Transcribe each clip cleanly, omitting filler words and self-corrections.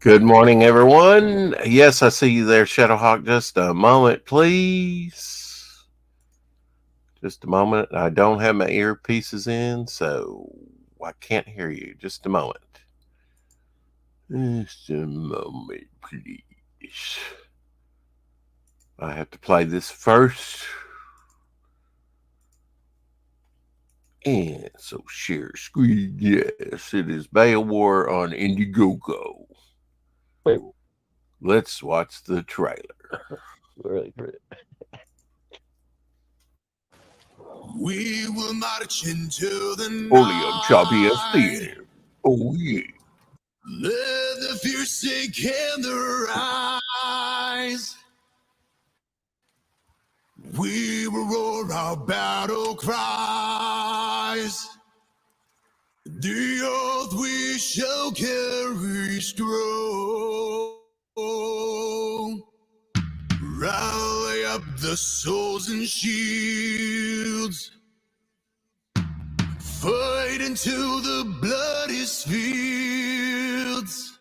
Good morning, everyone. Yes, I see you there, Shadowhawk. Just a moment, please. Just a moment. I don't have my earpieces in, so I can't hear you. Just a moment. Just a moment, please. I have to play this first. And so share screen. Yes, it is Beowar on Indiegogo. Wait, Let's watch the trailer. really for it. We will march into the Only on Choppy night. FM. Oh, yeah. Let the fear sink in their eyes. We will roar our battle cries. The oath we shall carry strong. Rally up the swords and shields. Fight into the bloodiest fields.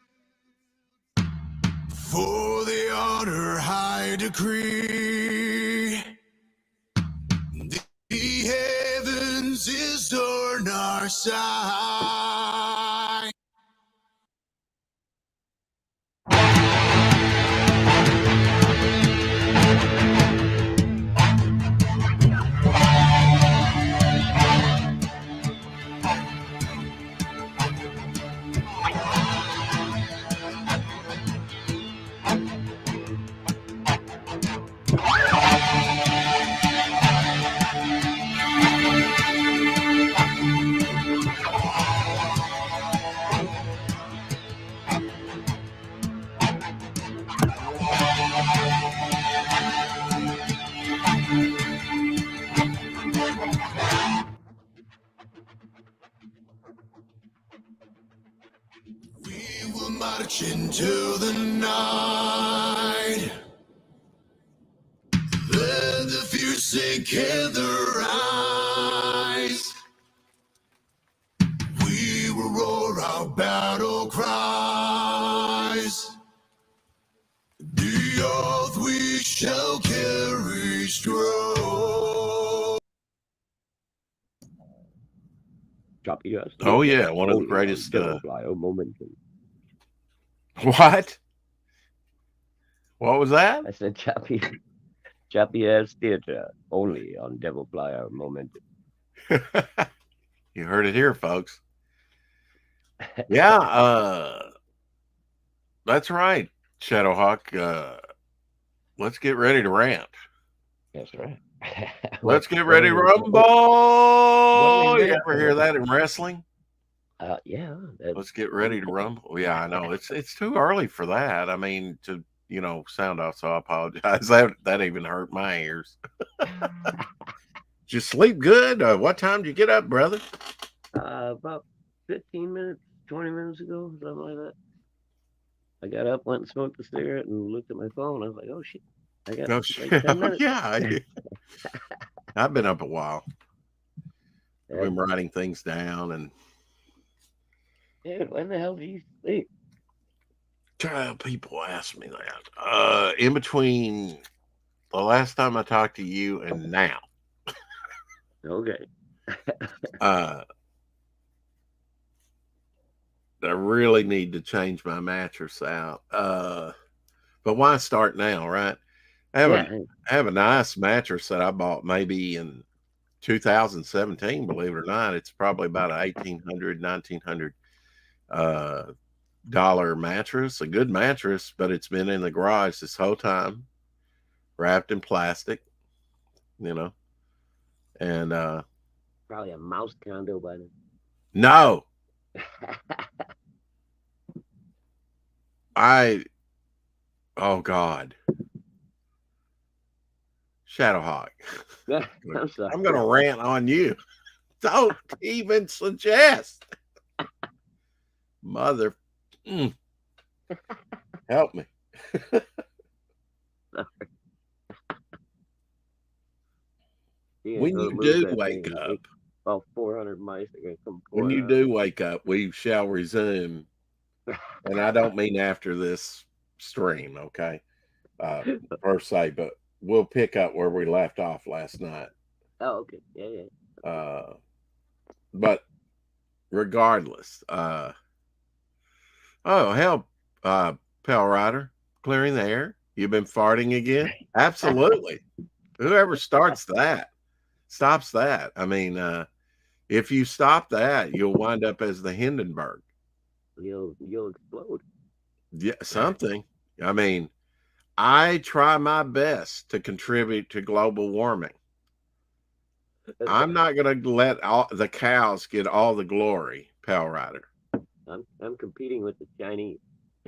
For the honor high decree. The heavens is on our side. We will march into the night. Let the fear sink in their eyes. We will roar our battle cries. The oath we shall carry strong. Choppy US. Oh, yeah. One of the Only on greatest. Devil Flyo Momentum. What? What was that? I said Choppy US Theater. Only on Devil Flyo Momentum. You heard it here, folks. Yeah, that's right, Shadowhawk. Let's get ready to rant. That's right. Let's get what ready are to we what are we rumble. You ever ranting hear that about? in wrestling? Yeah, Let's get pretty ready to cool. rumble. Yeah, I know it's too early for that. I mean, to sound off. So I apologize. That even hurt my ears. Did you sleep good? What time did you get up, brother? About 15 minutes, 20 minutes ago, something like that. I got up, went and smoked a cigarette, and looked at my phone. I was like, "Oh shit, I got No, like 10 minutes." yeah, I've been up a while. I've And, been writing things down and dude, when the hell do you sleep? people ask me that. In between the last time I talked to you and now, Okay. uh, I really need to change my mattress out. But why start now, right? I have a Yeah. I have a nice mattress that I bought maybe in 2017. Believe it or not, it's probably about a 1800, 1900 uh, dollar mattress. A good mattress, but it's been in the garage this whole time, wrapped in plastic. You know, and Probably a mouse condo by no, then. I oh God, Shadowhawk. I'm sorry. I'm gonna rant on you. Don't even suggest. Mother, mm, help me. You When gotta you move do that wake thing. up, About 400 mice are gonna come when pouring you out. do wake up, we shall resume and I don't mean after this stream, okay, per se, but we'll pick up where we left off last night. Oh, okay. Yeah, yeah. But regardless, oh hell, Pale Rider, clearing the air. You've been farting again? Absolutely. Whoever stops that. I mean, if you stop that, you'll wind up as the Hindenburg. You'll explode. Yeah, something. I mean, I try my best to contribute to global warming. I'm not going to let all the cows get all the glory, Pale Rider. I'm competing with the Chinese.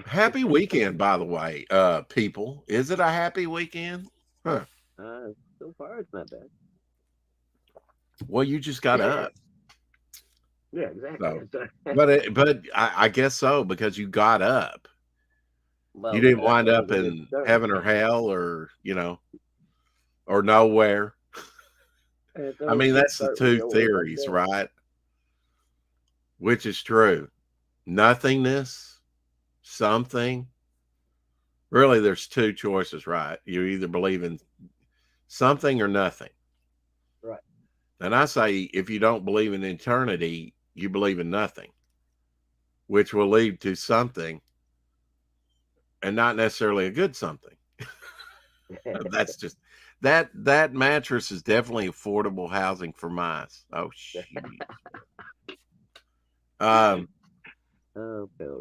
Happy weekend, by the way, people. Is it a happy weekend? Huh. So far it's not bad. Well, you just got up. Yeah, exactly. So, but I guess so, because you got up. Well, You didn't that wind was a up good in start. heaven or hell, or or nowhere. I mean, that's the two theories, right? Which is true. Nothingness, something. Really, there's two choices, right? You either believe in something or nothing. Right. And I say, if you don't believe in eternity, you believe in nothing, which will lead to something, and not necessarily a good something. That's just that mattress is definitely affordable housing for mice. Oh shit. Oh,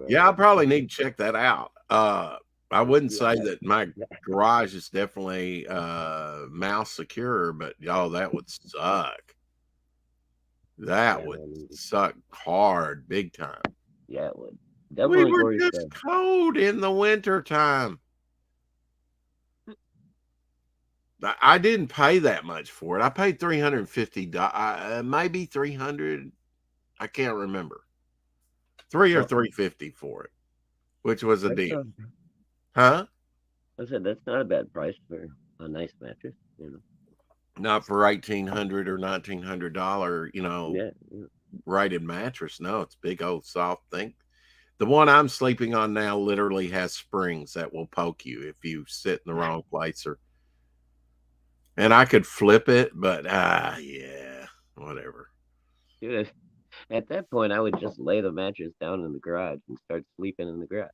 Yeah, I probably need to check that out. I wouldn't say Yeah. that my garage is definitely mouse secure, but y'all, that would suck. That would suck hard, big time. Yeah, it would. We Definitely were just cold in the winter time. I didn't pay that much for it. I paid $350, maybe 300. I can't remember. 3 or 350 for it, which was a deal. Huh? I said that's not a bad price for a nice mattress, Not for $1,800 or $1,900, Yeah. rated mattress. No, it's big old soft thing. The one I'm sleeping on now literally has springs that will poke you if you sit in the wrong place, and I could flip it, but yeah, whatever. Dude, at that point, I would just lay the mattress down in the garage and start sleeping in the garage.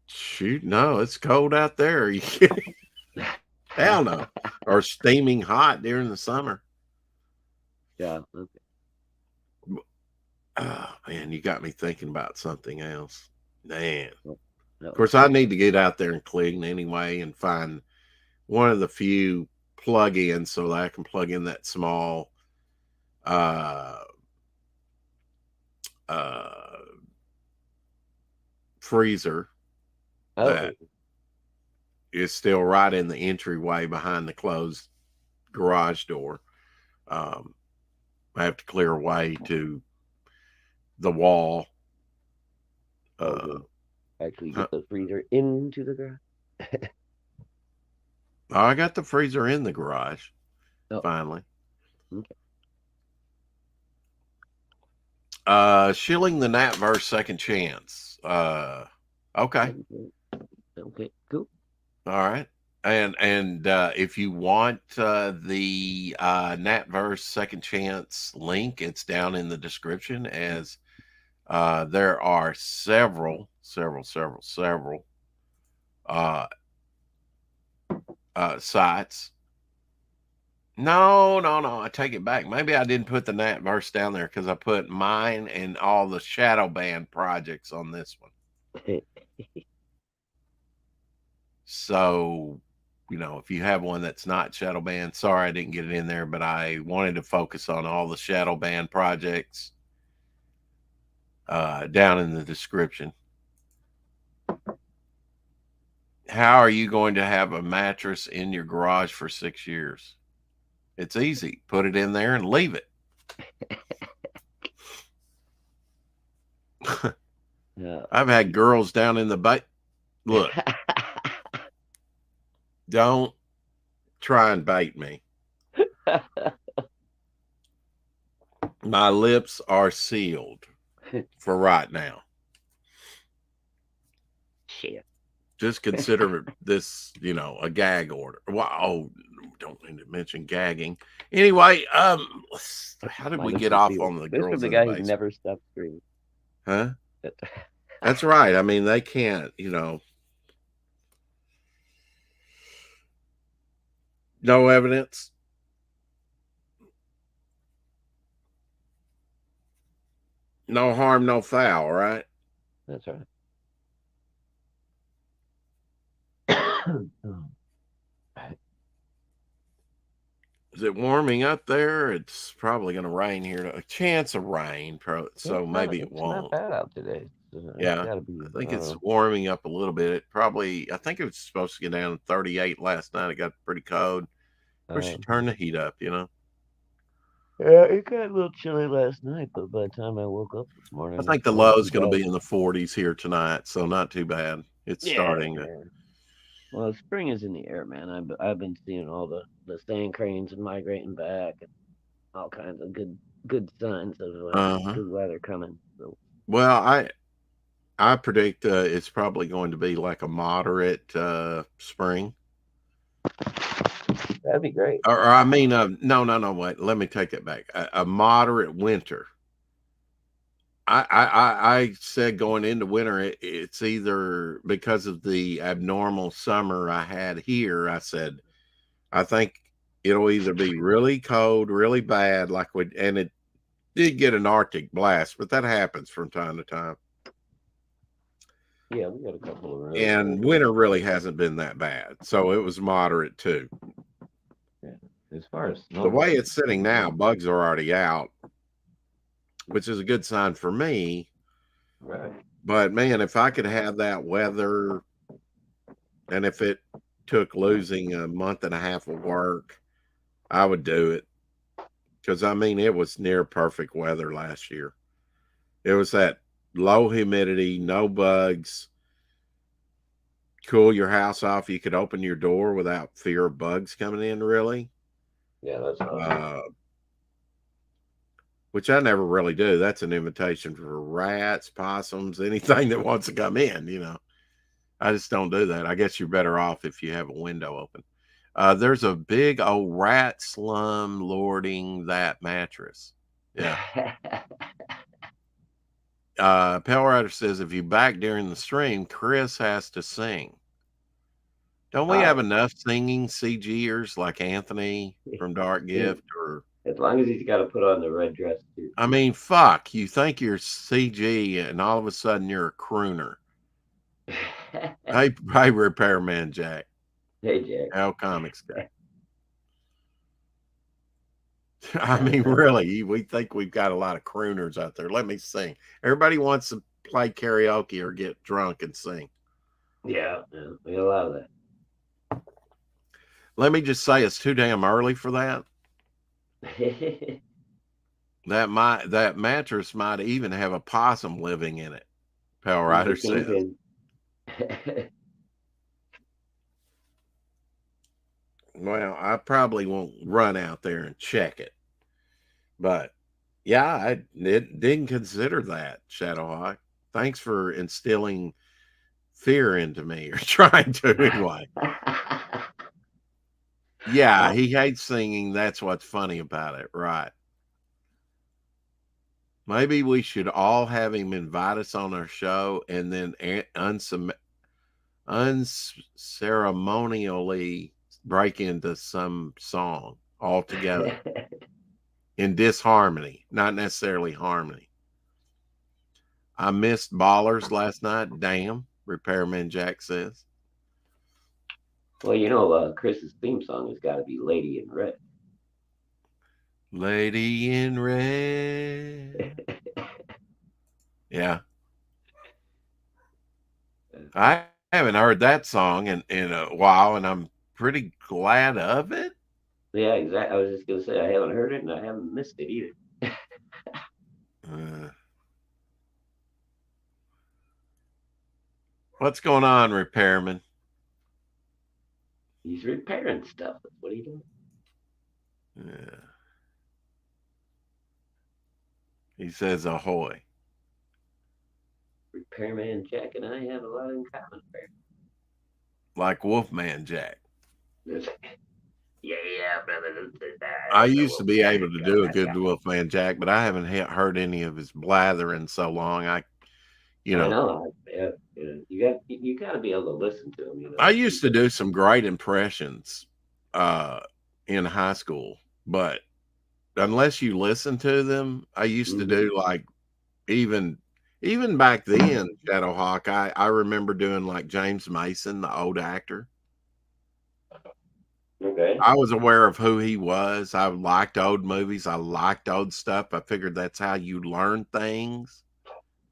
Shoot, no, it's cold out there. Are you kidding? Hell no. Or steaming hot during the summer. Yeah. Okay. Oh, man, you got me thinking about something else. Man. No. Of course, I need to get out there and clean anyway and find one of the few plug-ins so that I can plug in that small freezer that is still right in the entryway behind the closed garage door. I have to clear away to the wall. Actually get the freezer into the garage. I got the freezer in the garage. Finally. Okay. Shilling the Natverse Second Chance. Okay. Okay, cool. All right. And if you want the Natverse Second Chance link, it's down in the description, as there are several sites. No, I take it back. Maybe I didn't put the Natverse down there because I put mine and all the shadow band projects on this one. So, if you have one that's not shadow band, sorry I didn't get it in there, but I wanted to focus on all the shadow band projects down in the description. How are you going to have a mattress in your garage for 6 years? It's easy. Put it in there and leave it. I've had girls down in the bay. Look, don't try and bait me. My lips are sealed. for right now. Shit. Just consider this, a gag order. Wow, don't need to mention gagging. Anyway, how did we get off on the This from girls the in the guy who basement? never stopped screaming. Huh? That's right. I mean, they can't, no evidence. No harm, no foul, right? That's right. Is it warming up there? It's probably going to rain here. A chance of rain, so maybe it It's not won't. bad out today. It's Yeah, gotta be. I I think don't it's know. warming up a little bit. I think it was supposed to get down to 38 last night. It got pretty cold. Of course, you Um, turn the heat up. yeah, it got a little chilly last night, but by the time I woke up this I morning, think it the wasn't low too is going to bad. be in the 40s here tonight, so not too bad. It's Yeah, starting to. yeah. Well, spring is in the air, man. I've been seeing all the sand cranes and migrating back, and all kinds of good signs of Uh-huh. good weather coming. So Well, I predict it's probably going to be like a moderate spring. that'd be great. Or I mean, no, wait. Let me take it back. A moderate winter. I said going into winter, it's either because of the abnormal summer I had here. I said I think it'll either be really cold, really bad, and it did get an Arctic blast, but that happens from time to time. Yeah, we got a couple of really cold And ones. winter really hasn't been that bad, so it was moderate too. Yeah. As far as The way snowflakes, it's sitting now, bugs are already out, which is a good sign for me. right? But man, if I could have that weather, and if it took losing a month and a half of work, I would do it. Because I mean, it was near perfect weather last year. It was that low humidity, no bugs, cool your house off. You could open your door without fear of bugs coming in, really. Yeah, that's awesome. Uh, which I never really do. That's an invitation for rats, possums, anything that wants to come in. I just don't do that. I guess you're better off if you have a window open. There's a big old rat slum lording that mattress. Yeah. Pale Rider says if you back during the stream, Chris has to sing. Don't we have uh, enough singing CGers like Anthony from Dark Gift? Or as long as he's got to put on the red dress too. I mean, fuck, you think you're CG and all of a sudden you're a crooner. Hey, Repairman Jack. Hey, Jack. Al Comics guy. I mean, really, we think we've got a lot of crooners out there. Let me sing. Everybody wants to play karaoke or get drunk and sing. Yeah, we got a lot of that. Let me just say it's too damn early for that. That mattress might even have a possum living in it. Pale He's the Rider says. kingpin. Well, I probably won't run out there and check it, but yeah, I didn't consider that, Shadowhawk. Thanks for instilling fear into me, or trying to anyway. Yeah, he hates singing. That's what's funny about it, right? Maybe we should all have him invite us on our show and then unceremonially break into some song altogether in disharmony, not necessarily harmony. I missed Ballers last night. Damn, Repairman Jack says. Well, Chris's theme song has got to be "Lady in Red." Lady in Red. Yeah. I haven't heard that song in a while, and I'm pretty glad of it. Yeah, exactly. I was just gonna say I haven't heard it and I haven't missed it either. Uh, what's going on, Repairman? He's repairing stuff. That's what he does. Yeah. He says ahoy. Carman Jack and I have a lot in common. like Wolfman Jack. Yeah, brother. I The used to be Wolfman able to Jack. do a good Wolfman Jack, but I haven't heard any of his blather in so long. You I know, know. Yeah, you got to be able to listen to him. I used to do some great impressions uh, in high school, but unless you listen to them, I used to do like even even back then, Shadowhawk. I remember doing like James Mason, the old actor. Okay. I was aware of who he was. I liked old movies. I liked old stuff. I figured that's how you learn things.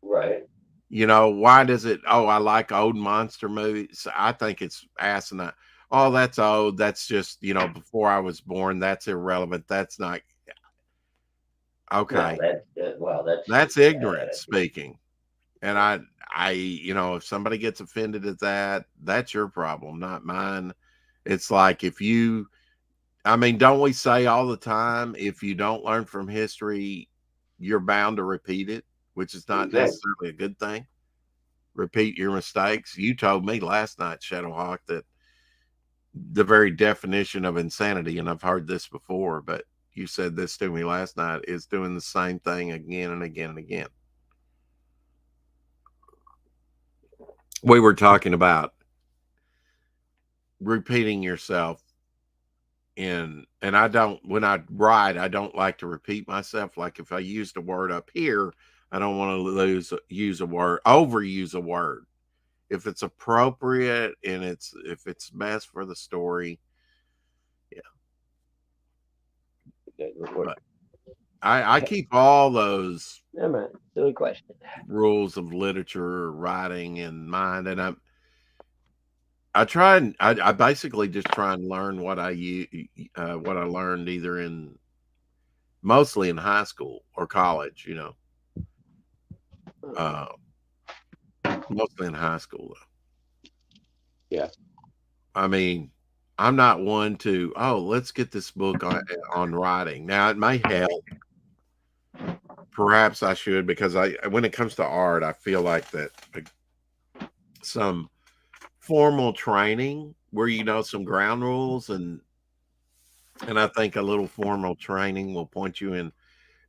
Right. You know, why does it? Oh, I like old monster movies. I think it's asinine. Oh, that's old. That's just, before I was born. That's irrelevant. That's not No, okay. that's That's just ignorant bad. speaking. And if somebody gets offended at that, that's your problem, not mine. It's like don't we say all the time, if you don't learn from history, you're bound to repeat it, which is not Exactly. necessarily a good thing. Repeat your mistakes. You told me last night, Shadowhawk, that the very definition of insanity, and I've heard this before, but you said this to me last night, is doing the same thing again and again and again. We were talking about repeating yourself and I don't, when I write, I don't like to repeat myself. Like if I used a word up here, I don't want to overuse a word. If it's appropriate and if it's best for the story, yeah. But I keep all those Silly question. rules of literature writing in mind, and I basically just try and learn what what I learned either mostly in high school or college, uh, mostly in high school though. Yeah. I mean, I'm not one to, let's get this book on writing. Now it may help. Perhaps I should, because when it comes to art, I feel like that some formal training where some ground rules and I think a little formal training will point you in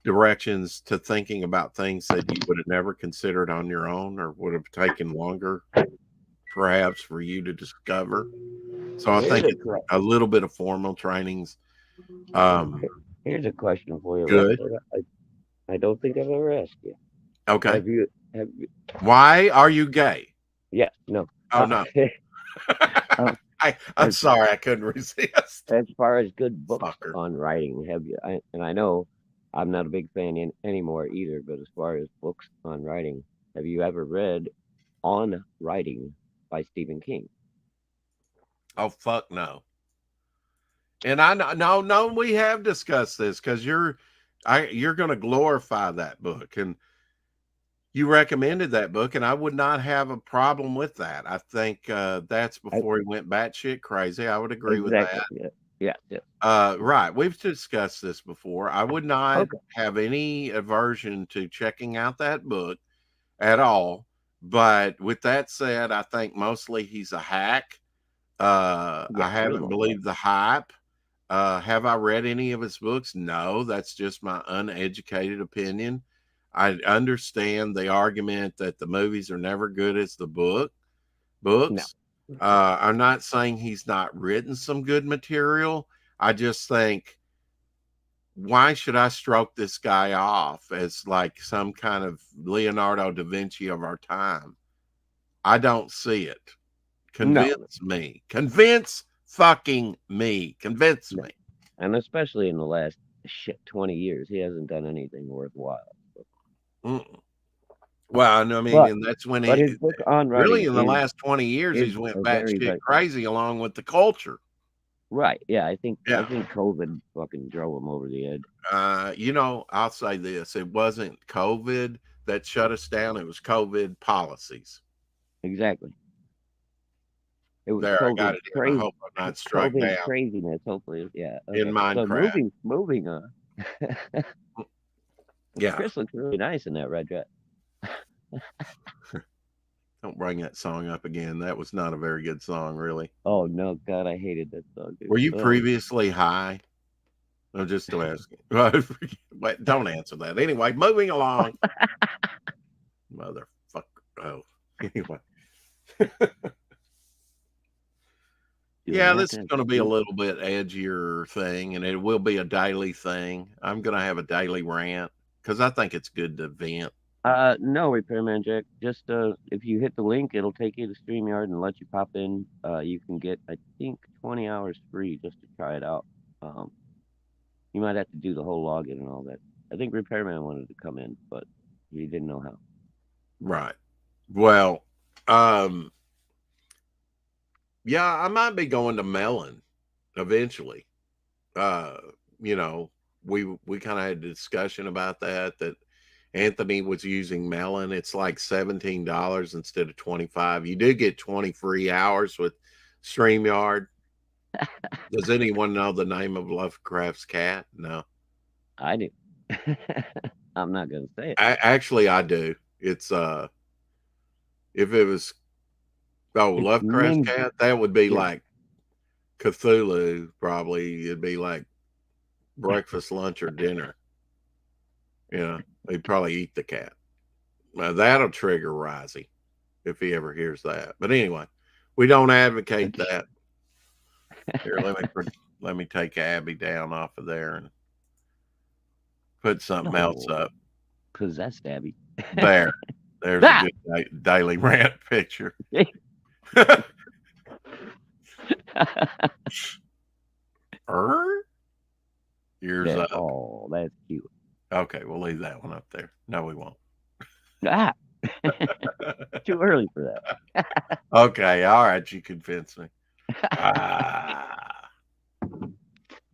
directions to thinking about things that you would have never considered on your own or would have taken longer perhaps for you to discover. So I think it's a little bit of formal trainings. Here's a question for you, Russ. Good. I don't think I've ever asked you. Okay. Have you? Why are you gay? Yeah. No. Oh no. I'm sorry, I couldn't resist. As far as good books Fucker. on writing, have you? And I know I'm not a big fan anymore either. But as far as books on writing, have you ever read On Writing by Stephen King? Oh fuck no. And I know, no, we have discussed this because you're going to glorify that book, and you recommended that book, and I would not have a problem with that. I think that's before he went batshit crazy. I would agree with that. Yeah. Yeah. Right. We've discussed this before. I would not have any aversion to checking out that book at all. But with that said, I think mostly he's a hack. I haven't believed the hype. Have I read any of his books? No, that's just my uneducated opinion. I understand the argument that the movies are never good as the books. No. I'm not saying he's not written some good material. I just think, why should I stroke this guy off as like some kind of Leonardo da Vinci of our time? I don't see it. Convince me. Convince fucking me. Convince me. And especially in the last 20 years, he hasn't done anything worthwhile. Well, I mean, and that's when his book on writing really in the last 20 years, he's went batshit crazy along with the culture. Right. Yeah. I think COVID fucking drove him over the edge. I'll say this. It wasn't COVID that shut us down. It was COVID policies. Exactly. It was there. COVID I got it. I hope I'm not struck COVID down. Craziness. Hopefully, yeah. Okay. In Minecraft. So moving on. Yeah. Chris looks really nice in that red dress. Don't bring that song up again. That was not a very good song, really. Oh no, God, I hated that song, dude. Were you Oh. previously high? I'm just asking. Wait, don't answer that. Anyway, moving along. Motherfucker. Oh, anyway. Yeah, this is going to be a little bit edgier thing, and it will be a daily thing. I'm going to have a daily rant because I think it's good to vent. No, Repairman Jack. Just if you hit the link, it'll take you to StreamYard and let you pop in. You can get, I think, 20 hours free just to try it out. You might have to do the whole login and all that. I think Repairman wanted to come in, but he didn't know how. Right. Well, yeah, I might be going to Melon eventually. You know, we kind of had a discussion about that Anthony was using Melon. It's like $17 instead of 25. You do get 20 free hours with StreamYard. Does anyone know the name of Lovecraft's cat? No. I do. I'm not gonna say it. Actually, I do. It's if it was Lovecraft's cat, that would be like Cthulhu. Probably it'd be like breakfast, lunch, or dinner. You know, he'd probably eat the cat. That'll trigger Risey if he ever hears that. But anyway, we don't advocate that. Here, let me take Abby down off of there and put something else up. Possessed Abby. There's a good daily rant picture. Yours up. Oh, that's cute. Okay, we'll leave that one up there. No, we won't. Too early for that. Okay, all right, you convinced me.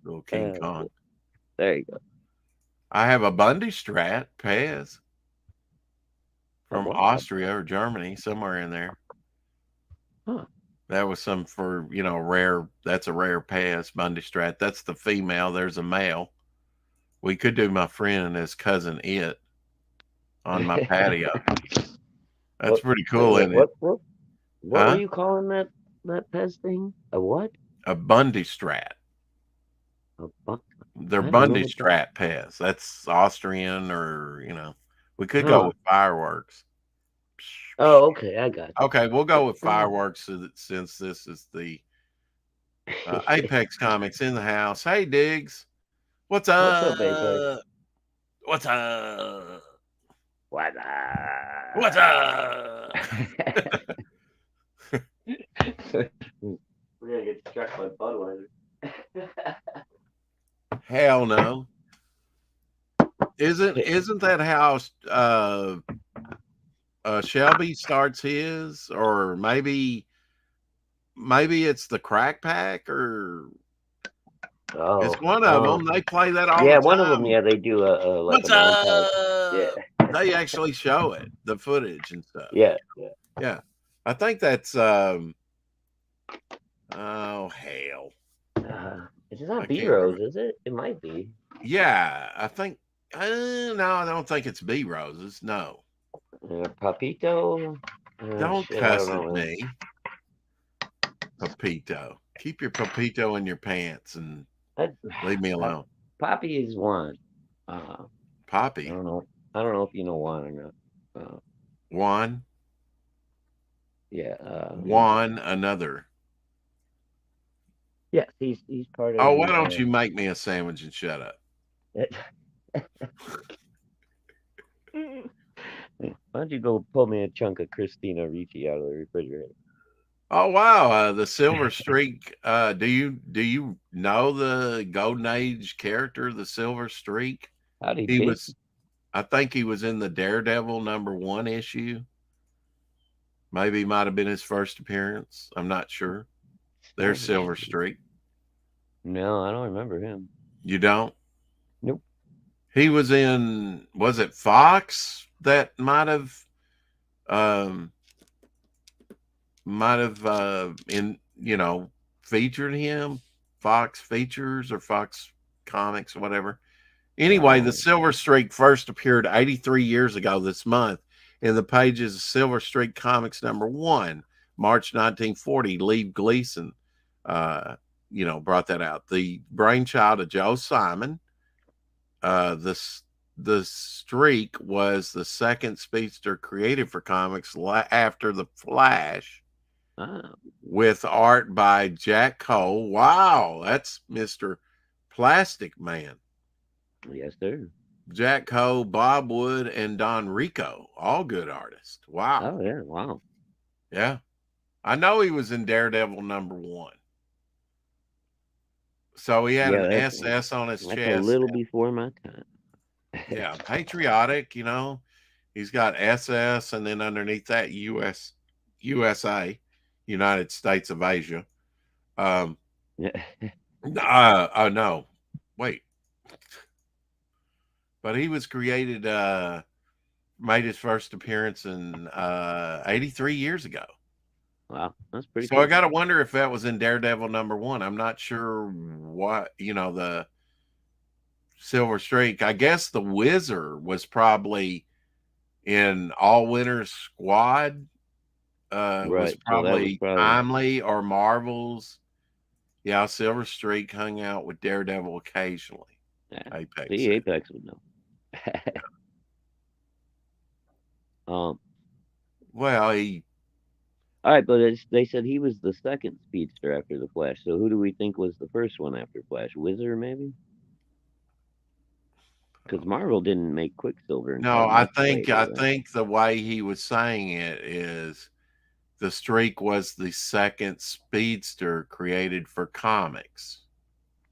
Little King Kong. There you go. I have a Bundy Strat Pez from Austria or Germany, somewhere in there. Huh. That was some for, rare. That's a rare Pez, Bundy Strat. That's the female. There's a male. We could do my friend and his cousin It on my patio. That's pretty cool, isn't it? What were you calling that Pez thing? A what? A Bundy Strat. They're Bundy Strat Pez. That's Austrian, or we could go with fireworks. Oh, okay, I got you. Okay, we'll go with fireworks since this is the Apex Comics in the house. Hey, Diggs. What's up? What's up, Apex? What's up? What's up? We're gonna get struck by Budweiser. Hell no. Isn't that how Shelby starts his, or maybe it's the Crack Pack, or it's one of them. They play that all the time. Yeah, one of them. Yeah, they do like What's up? Yeah, they actually show it, the footage and stuff. Yeah. I think that's oh hell. It's not B-Rose, is it? It might be. Yeah, I think. No, I don't think it's B-Roses. No. Papito. Don't cuss at me. Papito. Keep your Papito in your pants and leave me alone. Poppy is Juan. Poppy. I don't know if you know Juan or not. Juan. Yeah. Juan another. Yes, he's part of. Oh, why don't you make me a sandwich and shut up? Why don't you go pull me a chunk of Christina Ricci out of the refrigerator? Oh wow, the Silver Streak. Do you know the Golden Age character, the Silver Streak? How did he was? I think he was in the Daredevil #1 issue. Maybe it might have been his first appearance. I'm not sure. There's Silver Streak. No, I don't remember him. You don't? Nope. He was in, was it Fox that might have featured him? Fox Features or Fox Comics or whatever. Anyway, the Silver Streak first appeared 83 years ago this month, in the pages of Silver Streak Comics #1, March 1940. Lee Gleason, brought that out. The brainchild of Joe Simon. The Streak was the second speedster created for comics after the Flash, with art by Jack Cole. Wow, that's Mr. Plastic Man. Yes, sir. Jack Cole, Bob Wood, and Don Rico, all good artists. Wow. Oh yeah, wow. Yeah. I know he was in Daredevil #1. So he had an SS on his That's chest. a little before my time. Yeah, patriotic, He's got SS, and then underneath that USA, United States of Asia. Oh no, wait. But he was created, made his first appearance in 83 years ago. Wow, that's pretty So cool. I got to wonder if that was in Daredevil #1. I'm not sure what, the Silver Streak. I guess the Wizard was probably in All Winners Squad. Right. Was probably Timely or Marvel's. Yeah, Silver Streak hung out with Daredevil occasionally. Yeah. Apex. See, Apex would know. Well, all right, but they said he was the second speedster after the Flash. So who do we think was the first one after Flash? Wizard, maybe? Because Marvel didn't make Quicksilver. No, I think the way he was saying it is the Streak was the second speedster created for comics.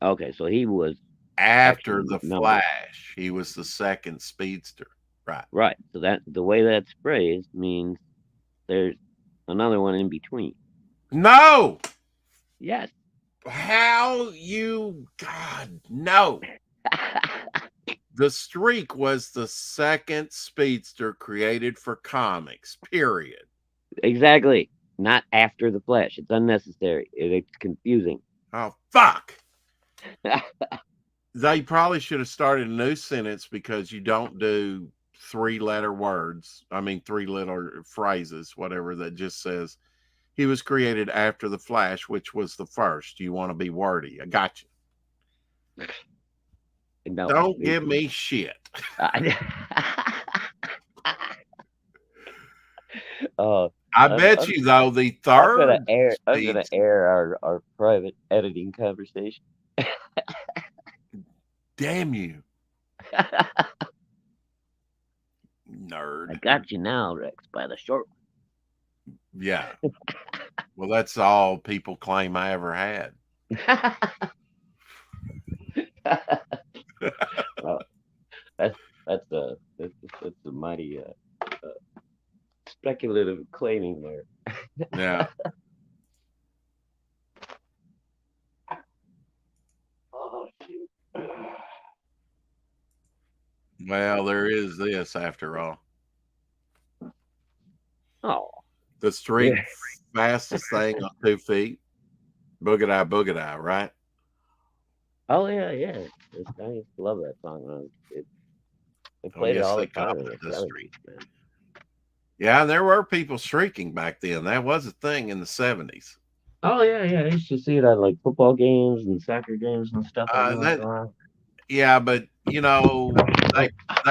Okay, so he was after the Flash. He was the second speedster. Right. Right. So that the way that's phrased means there's another one in between. No. Yes. How you God no. The Streak was the second speedster created for comics, period. Exactly. Not after the Flash. It's unnecessary. It's confusing. Oh, fuck. They probably should have started a new sentence, because you don't do 3-letter words. I mean, 3-letter phrases, whatever, that just says he was created after the Flash, which was the first. You want to be wordy. I got you. No, don't give me shit. I bet you, though, the third. I'm gonna air our private editing conversation. Damn you. Nerd. I got you now, Rex, by the short one. Yeah. Well, that's all people claim I ever had. Well, that's a mighty speculative claiming there. Yeah. Oh shoot. Well, there is this after all. Oh. The Streak, fastest thing on 2 feet. Boogadai, Boogadai, right? Oh yeah. I used to love that song. They played it all the time. Yeah, there were people streaking back then. That was a thing in the 70s. Oh yeah. I used to see it at like football games and soccer games and stuff. Yeah, but they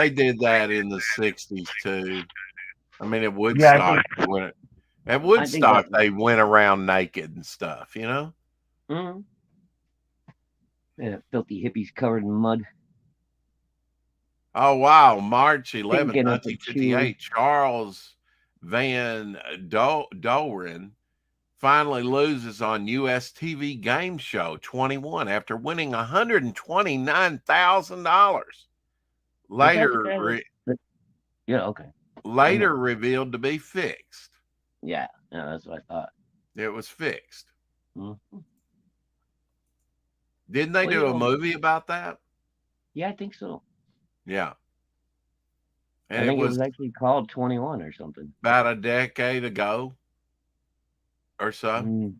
did that in the 60s too. I mean, at Woodstock, they went around naked and stuff, Mm-hmm. Yeah, filthy hippies covered in mud. Oh, wow. March 11th, 1958, Charles Van Doren finally loses on U.S. TV game show 21 after winning $129,000. Later revealed to be fixed. Yeah, that's what I thought. It was fixed. Mm-hmm. Didn't they do a movie about that? Yeah, I think so. Yeah. And I think it was actually called 21 or something. About a decade ago or so.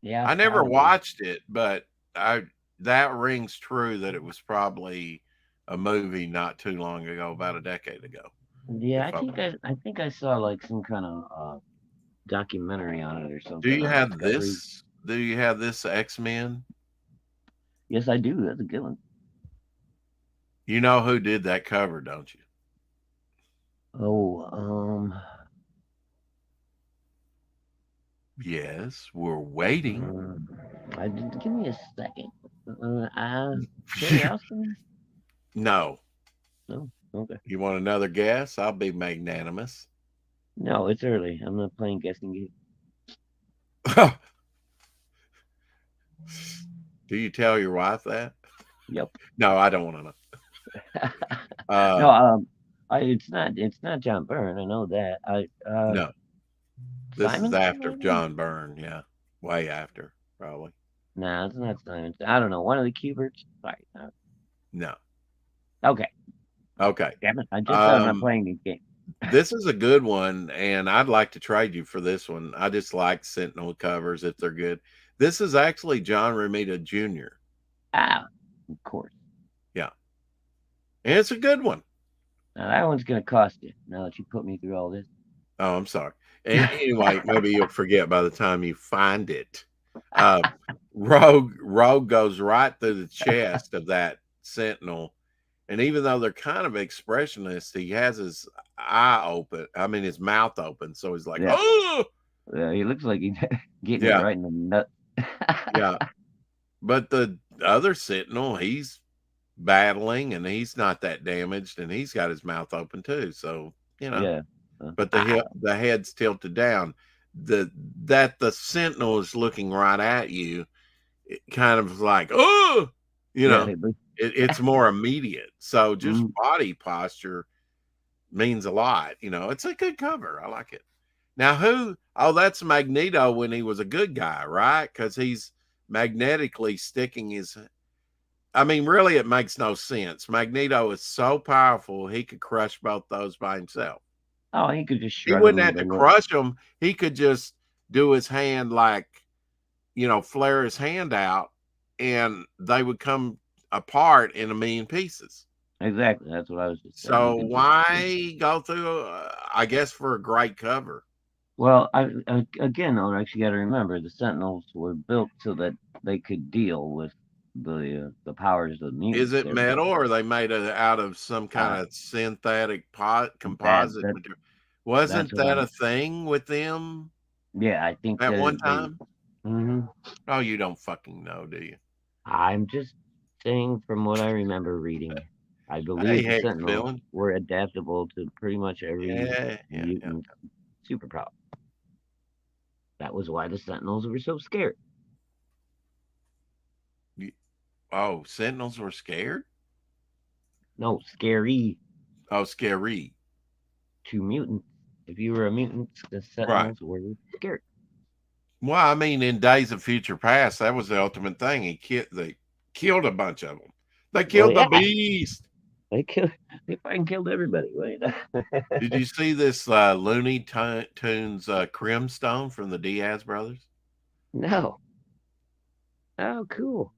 Yeah. I never watched it, but that rings true that it was probably a movie not too long ago, about a decade ago. Yeah, If I think I saw like some kind of documentary on it or do something you on have Discovery. this? Do you have this X-Men? Yes, I do. That's a good one. You know who did that cover, don't you? Oh, Yes, we're waiting. I did, give me a second. Terry Austin? No. No, okay. You want another guess? I'll be magnanimous. No, it's early. I'm not playing guessing game. Do you tell your wife that? Yep. No, I don't want to know. No, Uh, it's not John Byrne. I know that. no, this is Simonson after maybe? John Byrne. Yeah, way after, probably. Nah, it's not Simonson. I don't know. One of the Cuberts. Sorry. No. Okay. Okay. Damn it. I just said I'm not Um, playing this game. this is a good one, and I'd like to trade you for this one. I just like Sentinel covers if they're good. This is actually John Romita Jr. Ah, of course. Yeah, and it's a good one. Now that one's gonna cost you. Now that you put me through all this. Oh, I'm sorry. Anyway, maybe you'll forget by the time you find it. Uh, Rogue goes right through the chest of that Sentinel, and even though they're kind of expressionless, he has his eye open. I mean, his mouth open, so he's like, Yeah. "Oh, Yeah, he looks like he's getting it yeah, right in the nut. yeah." But the other Sentinel, he's battling, and he's not that damaged, and he's got his mouth open too. So Yeah. but Ah, the head's tilted down. The Sentinel is looking right at you, it kind of like, oh, you yeah. know, it's more immediate. So just Mm, body posture means a lot. It's a good cover. I like it. Now, who? Oh, that's Magneto when he was a good guy, right? Because he's magnetically sticking his. I mean, really, it makes no sense. Magneto is so powerful, he could crush both those by himself. oh, he could just He shred wouldn't him have the to way. crush them. He could just do his hand like, flare his hand out, and they would come apart in a million pieces. Exactly. That's what I was just saying. He So could just. why go through? I guess for a great cover. Well, again, though, actually got to remember the Sentinels were built so that they could deal with the powers of Is mutants. it They're built metal, or are they made out of some kind uh, of synthetic that composite that material? that's Wasn't what that I'm. a thing with them Yeah, I think at one they. time? hmm Oh, you don't fucking know, do you? I'm just saying from what I remember reading. I Hey, believe the hex Sentinels villain. were adaptable to pretty much every Yeah, yeah, yeah. mutant superpower. That was why the Sentinels were so scared. Oh, Sentinels were scared? No, scary Oh, scary. to mutants. If you were a mutant, the Right. Sentinels were scared. Well, I mean, in Days of Future Past, that was the ultimate thing. They killed a bunch of them. They Well, killed the yeah, beast. they killed. They fucking killed everybody. Wait. Did you see this Looney Tunes Crimstone from the Diaz brothers? No. Oh, cool.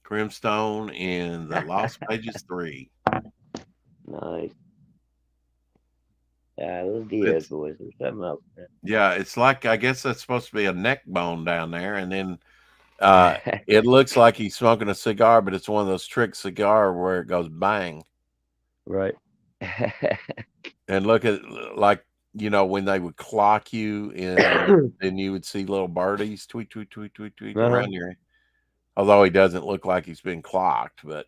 Crimstone in the Lost Pages 3. Nice. Yeah, those Diaz It's boys are something else. Yeah, it's like, I guess that's supposed to be a neck bone down there, and then uh, it looks like he's smoking a cigar, but it's one of those trick cigar where it goes bang. Right. And look at, like, when they would clock you, and then you would see little birdies tweet, tweet, tweet, tweet, tweet Uh-huh. around your. Although he doesn't look like he's been clocked, but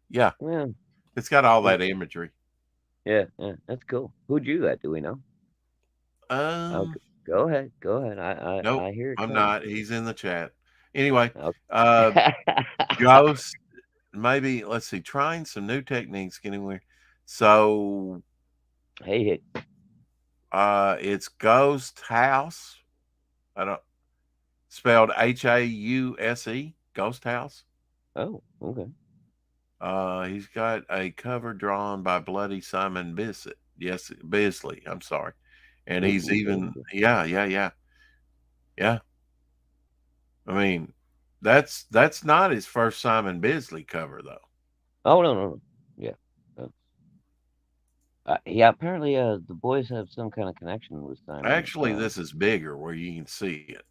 yeah, Yeah. it's got all Yeah. that imagery. Yeah. Yeah. That's cool. Who drew that? Do we know? Oh, Um, go ahead. Go ahead. nope, I hear it I'm coming. not. He's in the chat. Anyway, uh, Okay. Ghost. Maybe let's see. Trying some new techniques, getting where. So, Hey, it's Ghost House. I don't spelled House. Ghost House. oh, okay. He's got a cover drawn by Bloody Simon Bissett. Yes, Bisley. I'm sorry. And he's Ooh, even, yeah, yeah, yeah, yeah. I mean, that's not his first Simon Bisley cover though. oh no, no, no. Yeah. Uh, Yeah, apparently, the boys have some kind of connection with Simon. Actually, this is bigger where you can see it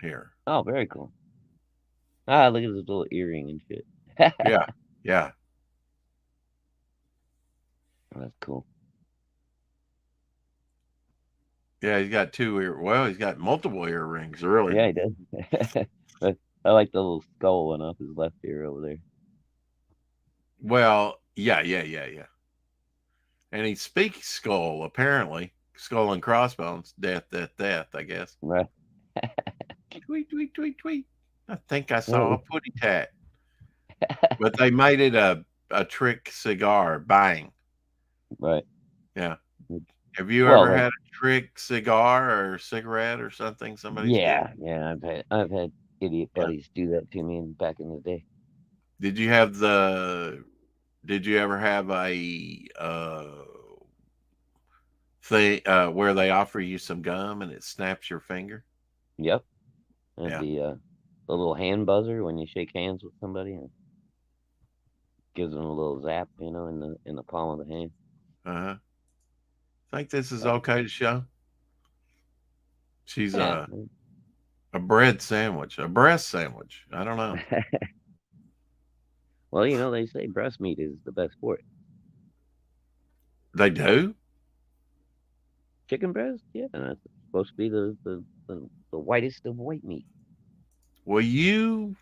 here. Oh, very cool. Ah, look at this little earring and shit. Yeah, yeah, Oh, that's cool. yeah. He's got two ear. Well, he's got multiple earrings, really. Yeah, he does. But I like the little skull one off his left ear over there. Well, yeah. And he speaks skull, apparently. Skull and crossbones. Death, I guess. Right. Tweet, tweet, tweet, tweet. I think I saw a Oh, putty tat. But they made it a trick cigar. Bang. right. Yeah. Have you Well, ever like, had a trick cigar or cigarette or something somebody's given? yeah. I've had idiot Yeah. buddies do that to me back in the day. Did you have the did you ever have a thing where they offer you some gum and it snaps your finger? Yep. And Yeah. the little hand buzzer when you shake hands with somebody and gives them a little zap, in the palm of the hand. Uh-huh. Think this is Uh, okay to show? She's yeah. a bread sandwich, a breast sandwich. I don't know. Well, they say breast meat is the best for it. They do? Chicken breast, yeah, that's supposed to be the whitest of white meat. Well, you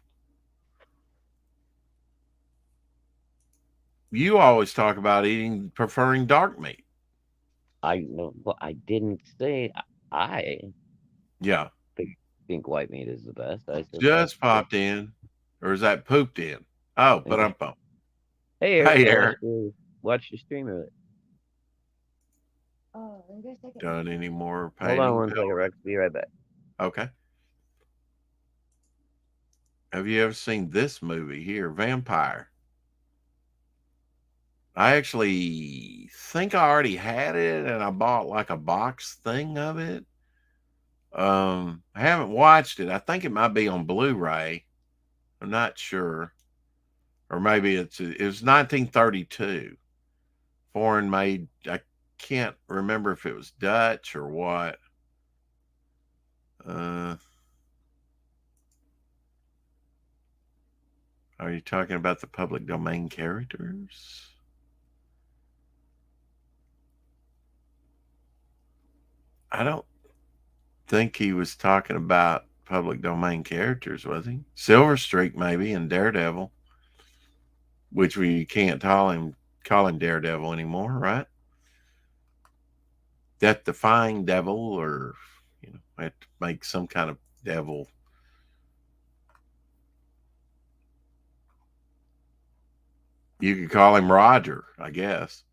always talk about preferring dark meat. I know, well, I didn't say I Yeah. think, think white meat is the best. I said that's Just popped in. Or is that pooped in? Oh, but I'm pumped. Hey Eric, Hey I Eric. watched your stream earlier. Done any more Hold on painting, one second, Bill? Rex. Be right back. Okay. Have you ever seen this movie here, Vampire? I actually think I already had it and I bought like a box thing of it. I haven't watched it. I think it might be on Blu-ray. I'm not sure. Or maybe it was 1932. Foreign made. I can't remember if it was Dutch or what. Uh are you talking about the public domain characters? I don't think he was talking about public domain characters, was he? Silver Streak maybe and Daredevil, which we can't call him Daredevil anymore, right? Death defying devil, or have to make some kind of devil. You could call him Roger, I guess.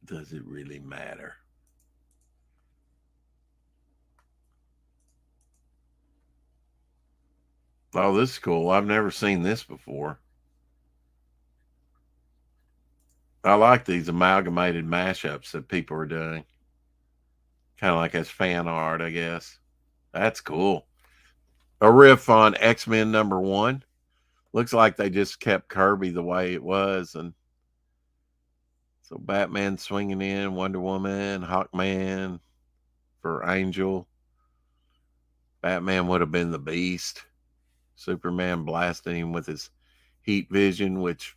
Does it really matter? Oh, this is cool. I've never seen this before. I like these amalgamated mashups that people are doing. Kind of like as fan art, I guess. That's cool. A riff on X-Men #1. Looks like they just kept Kirby the way it was. And so Batman swinging in, Wonder Woman, Hawkman for Angel. Batman would have been the Beast. Superman blasting him with his heat vision, which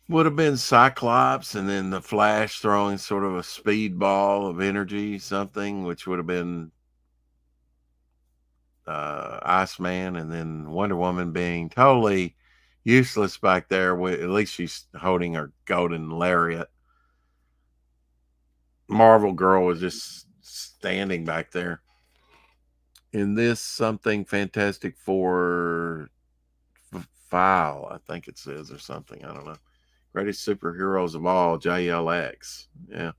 would have been Cyclops, and then the Flash throwing sort of a speedball of energy, something, which would have been Iceman, and then Wonder Woman being totally useless back there. At least she's holding her golden lariat. Marvel Girl was just standing back there. In this, something Fantastic Four file, I think it says, or something. I don't know. Greatest superheroes of all, JLX. Yeah.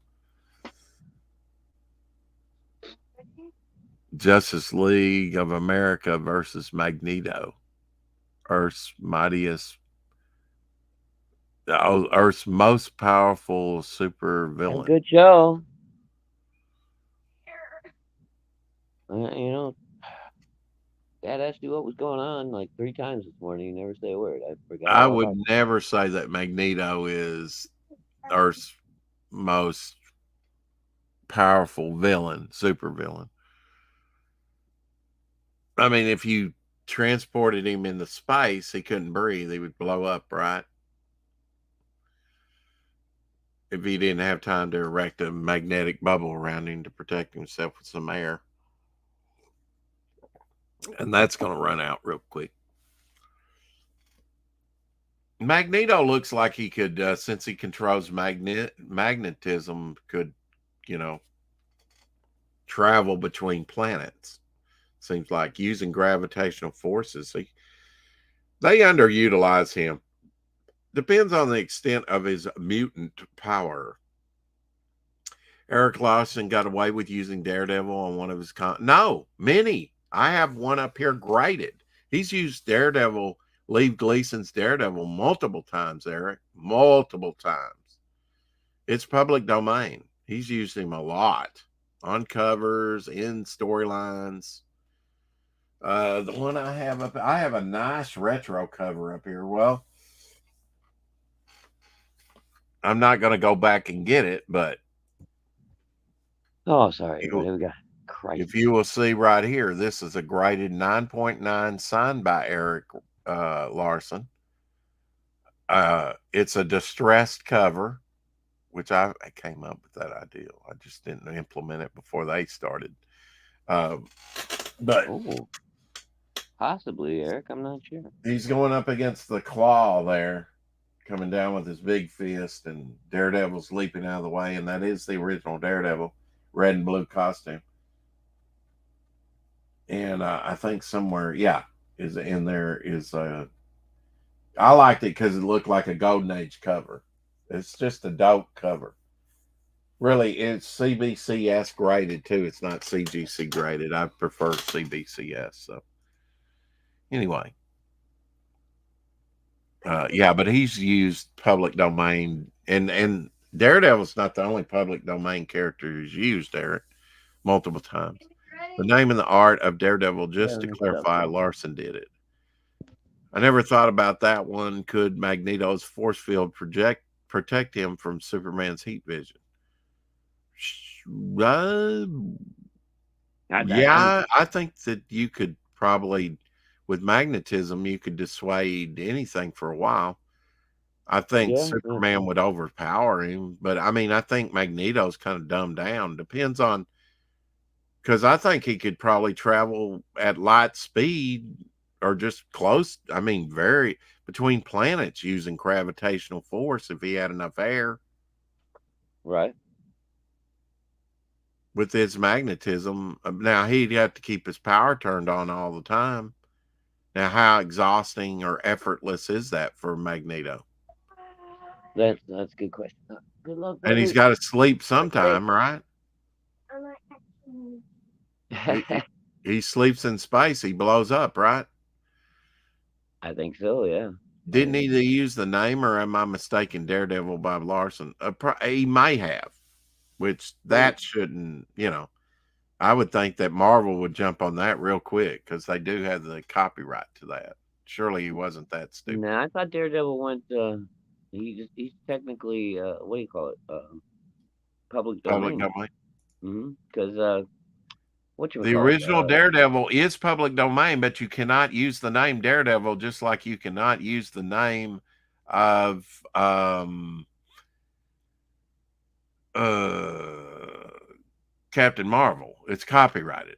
Justice League of America versus Magneto. Earth's mightiest, Earth's most powerful super villain. Good show. You know, Dad asked you what was going on like 3 times this morning. You never say a word. I forgot I all would about never say that Magneto is Earth's most powerful villain, super villain. I mean, if you transported him into space, he couldn't breathe. He would blow up, right? If he didn't have time to erect a magnetic bubble around him to protect himself with some air. And that's going to run out real quick. Magneto looks like he could, since he controls magnetism, could, you know, travel between planets. Seems like using gravitational forces. They underutilize him. Depends on the extent of his mutant power. Eric Larson got away with using Daredevil on one of his no, many. I have one up here graded. He's used Daredevil, Lee Gleason's Daredevil multiple times, Eric. Multiple times. It's public domain. He's used him a lot on covers, in storylines. The one I have up, I have a nice retro cover up here. Well, I'm not going to go back and get it, but Oh, sorry, everybody. We got Christ. if you will see right here, this is a graded 9.9 signed by Eric Larson. It's a distressed cover, which I came up with that idea. I just didn't implement it before they started. But possibly, Eric. I'm not sure. He's going up against the Claw there, coming down with his big fist, and Daredevil's leaping out of the way, and that is the original Daredevil, red and blue costume. And I think somewhere, is in there is I liked it because it looked like a Golden Age cover. It's just a dope cover. Really, it's CBCS graded too. It's not CGC graded. I prefer CBCS. So anyway, but he's used public domain, and Daredevil's not the only public domain character who's used, Eric, multiple times. The name and the art of Daredevil, just to clarify, Larson did it. I never thought about that one. Could Magneto's force field protect him from Superman's heat vision? I think that you could probably, with magnetism, you could dissuade anything for a while. I think Superman would overpower him, but I mean, I think Magneto's kind of dumbed down. Depends on, because I think he could probably travel at light speed or just close. I mean, very between planets using gravitational force if he had enough air. Right. With his magnetism, now he'd have to keep his power turned on all the time. Now, how exhausting or effortless is that for Magneto? That's a good question. Good luck, buddy. And he's got to sleep sometime, right? He sleeps in space. He blows up, right? I think so, yeah. Didn't he use the name, or am I mistaken? Daredevil by Larson. He may have, which that shouldn't, I would think that Marvel would jump on that real quick because they do have the copyright to that. Surely he wasn't that stupid. Nah, I thought Daredevil went. He's technically what do you call it? Public domain. Public domain. Because the original Daredevil is public domain, but you cannot use the name Daredevil, just like you cannot use the name of Captain Marvel. It's copyrighted.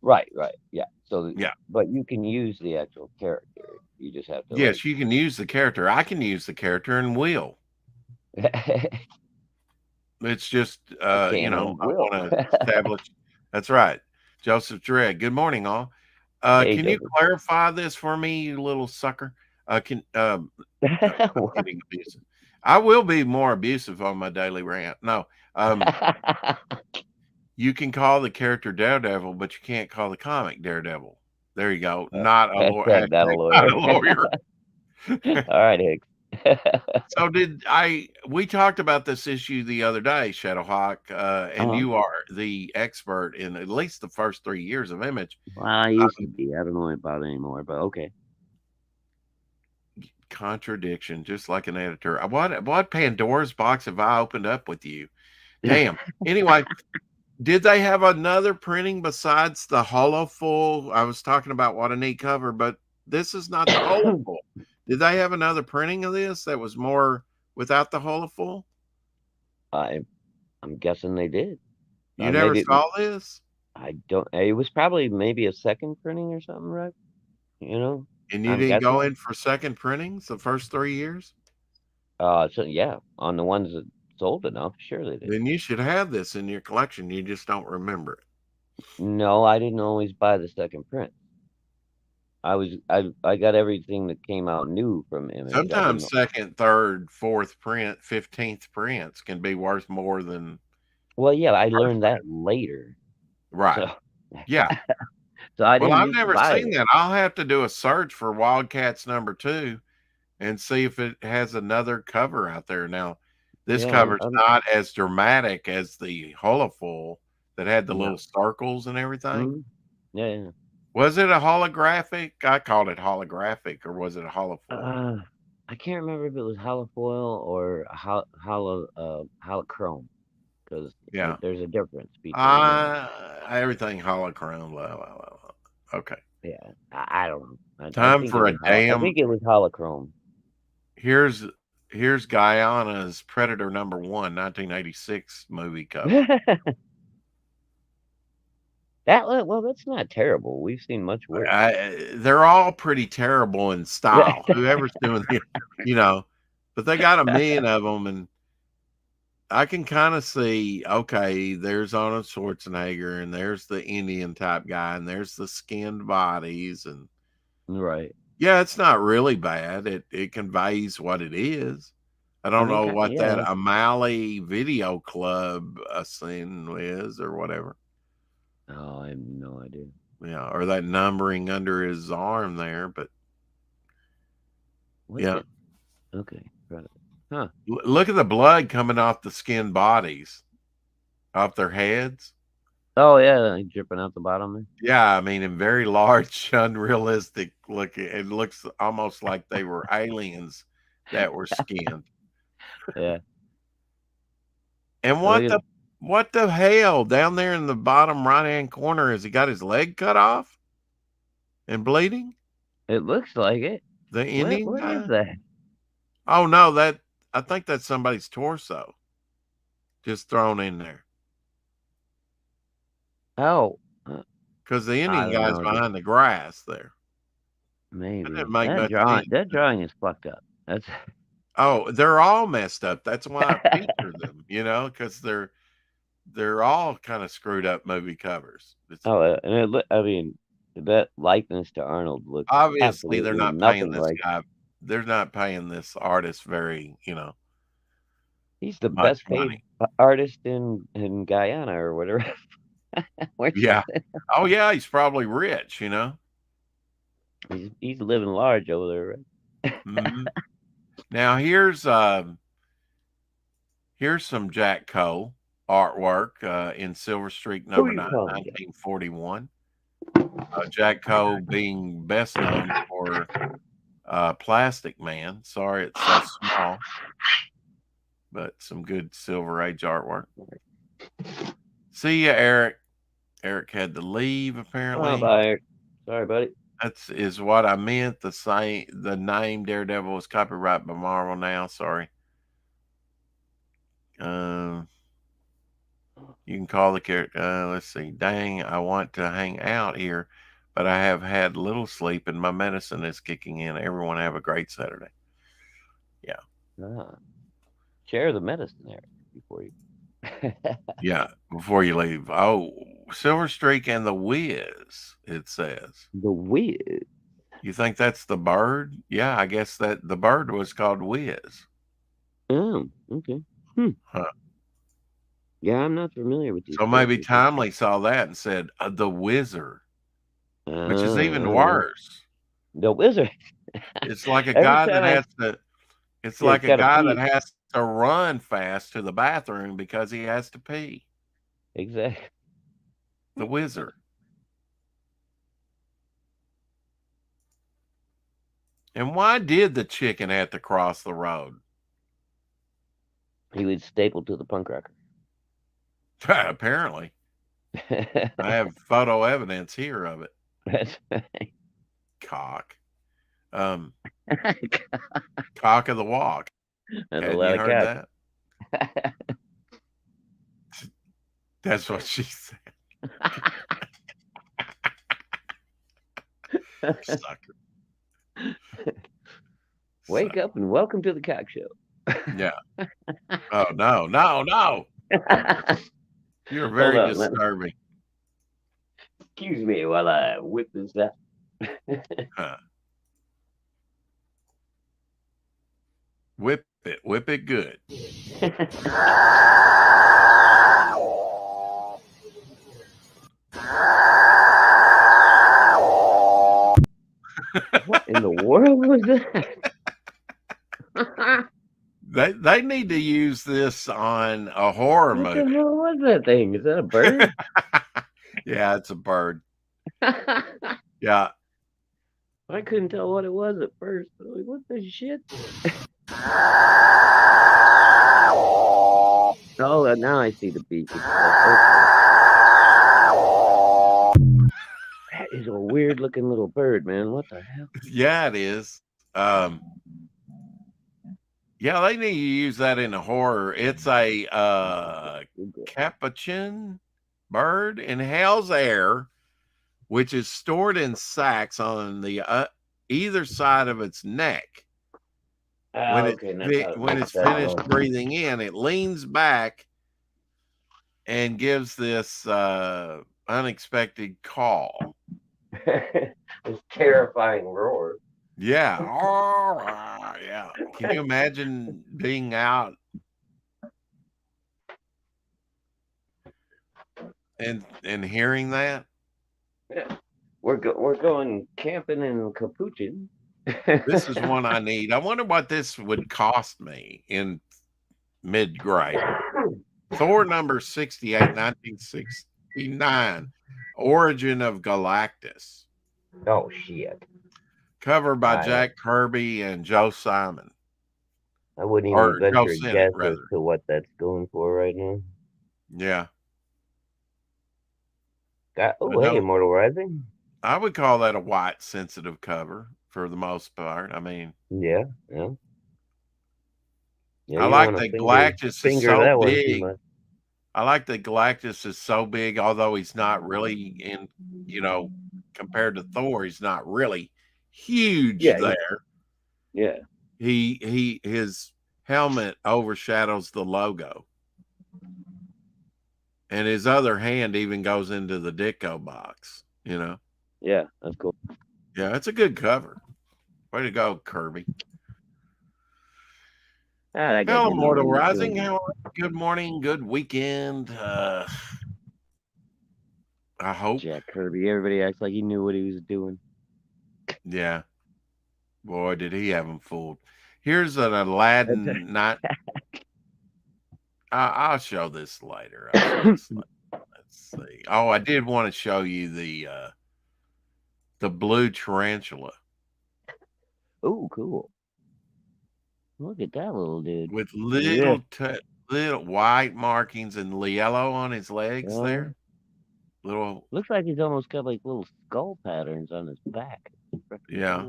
Right, yeah. So but you can use the actual character. You just have to. Yes, you can use the character. I can use the character and will. It's just I want to establish. That's right. Joseph Dredd. Good morning, all. Can you clarify this for me, you little sucker? Getting abusive. I will be more abusive on my daily rant. No. You can call the character Daredevil, but you can't call the comic Daredevil. There you go. Not a lawyer. Not a lawyer. All right, Hicks. So we talked about this issue the other day, Shadowhawk, and Uh-huh. you are the expert in at least the first 3 years of Image. Well, I used to be. I don't know about it anymore, but okay. Contradiction, just like an editor. What Pandora's box have I opened up with you? Damn. Anyway, did they have another printing besides the holofull? I was talking about what a neat cover, but this is not the holofull. Did they have another printing of this that was more without the holofull? I'm guessing they did. You never Maybe saw this? I don't. It was probably maybe a second printing or something, right? You know, And you I'm didn't go guessing. in for second printings the first 3 years? So yeah, on the ones that sold enough, sure they did. Then you should have this in your collection. You just don't remember it. No, I didn't always buy the second print. I got everything that came out new from Image. I Sometimes didn't. second, third, fourth print, 15th prints can be worth more than Well, yeah, I first learned print. that later. Right. So Yeah. so I Well, didn't I've used to never buy seen it. that. I'll have to do a search for Wildcats #2 and see if it has another cover out there. Now, this Yeah, cover's not as dramatic as the holofull that had the no. little circles and everything. Yeah, yeah. Was it a holographic? I called it holographic, or was it a holofull? I can't remember if it was holofoil or holochrome, because Yeah. there's a difference between Everything holochrome. Blah, blah, blah, blah. Okay. yeah. I don't know. I Time think it for a was I damn. think it was holochrome. Here's Guyana's Predator #1, 1986 movie cover. That's not terrible. We've seen much worse. They're all pretty terrible in style. Whoever's doing it, but they got a million of them, and I can kind of see. Okay, there's Arnold Schwarzenegger, and there's the Indian type guy, and there's the skinned bodies, and Right. yeah, it's not really bad. It conveys what it is. I don't know what that yeah. O'Malley Video Club scene is or whatever. Oh, I have no idea. Yeah, or that numbering under his arm there, but What's yeah. it? Okay. Right. Huh. Look at the blood coming off the skinned bodies, off their heads. Oh yeah, dripping out the bottom there. Yeah, I mean, in very large, unrealistic looking. It looks almost like they were aliens that were skinned. Yeah. And Look at what the hell down there in the bottom right hand corner? Has he got his leg cut off and bleeding? it looks like it. The Indian What guy? is that? Oh no, I think that's somebody's torso just thrown in there. Oh, Because the I Indian don't guy's know. behind the grass there. Maybe That didn't make much sense. that drawing is fucked up. That's Oh, they're all messed up. That's why I feature them, because they're all kind of screwed up movie covers. and I mean, that likeness to Arnold looks Obviously they're absolutely not paying nothing this like. guy. They're not paying this artist very, He's the much best paid money. artist in Guyana or whatever. Yeah. Oh yeah, he's probably rich, He's living large over there, right? Mhm. Now here's some Jack Cole artwork in Silver Streak Who #9, you calling? 1941. Jack Cole being best known for Plastic Man. Sorry it's so small, but some good Silver Age artwork. See ya, Eric. Eric had to leave apparently. Oh, bye. Sorry, buddy. Is what I meant. The name Daredevil is copyright by Marvel now. Sorry. You can call the character. Let's see. Dang, I want to hang out here, but I have had little sleep and my medicine is kicking in. Everyone have a great Saturday. Yeah. Share the medicine there before you. Yeah, before you leave. Oh, Silver Streak and the Wiz, it says. The Wiz. You think that's the bird? Yeah, I guess that the bird was called Wiz. Oh, okay. Huh. Yeah, I'm not familiar with these. So maybe Timely saw that and said the Wizard, which is even worse. The Wizard. It's like a guy that has to. It's Yeah, like it's a got to guy that pee. has to run fast to the bathroom because he has to pee. Exactly. The wizard. And why did the chicken have to cross the road? He was stapled to the punk rocker. Apparently. I have photo evidence here of it. That's right. Cock. Cock of the walk. That's a Hadn't lot you of heard cock. that? That's what she said. Sucker. Wake up and welcome to the cock show. Yeah. Oh, no, no, no. You're very Hold on. disturbing. Excuse me while I whip this out. Huh. Whip it good. What in the world was that? They need to use this on a horror What the movie. hell was that thing? Is that a bird? Yeah, it's a bird. Yeah. I couldn't tell what it was at first. I was like, what the shit? Oh, now I see the beak. It's that is a weird looking little bird, man. What the hell? Yeah, it is. Yeah, they need to use that in a horror. It's a capuchin bird inhales air, which is stored in sacs on the either side of its neck. When it's finished breathing in, it leans back and gives this unexpected call. This terrifying roar. Yeah. Yeah. Can you imagine being out and hearing that? Yeah. We're going camping in Capuchin. This is one I need. I wonder what this would cost me in mid-grade. Thor number 68, 1969. Origin of Galactus. Oh shit. Cover by Jack Kirby and Joe Simon. I wouldn't even venture a guess as to what that's going for right now. Yeah. Hey, Immortal Rising. I would call that a white sensitive cover for the most part. I mean, yeah. I like that Galactus is so big. I like that Galactus is so big, although he's not really in, compared to Thor, he's not really huge there. Yeah. His helmet overshadows the logo. And his other hand even goes into the Ditko box, Yeah, that's cool. Yeah, it's a good cover. Way to go, Kirby. Hello, Immortal Rising. Good morning, good weekend. I hope. Jack Kirby. Everybody acts like he knew what he was doing. Yeah. Boy, did he have him fooled. Here's an Aladdin night. I'll show this later. Let's see. Oh, I did want to show you the blue tarantula. Oh, cool. Look at that little dude. With little white markings and yellow on his legs there. Little. Looks like he's almost got like little skull patterns on his back. Yeah.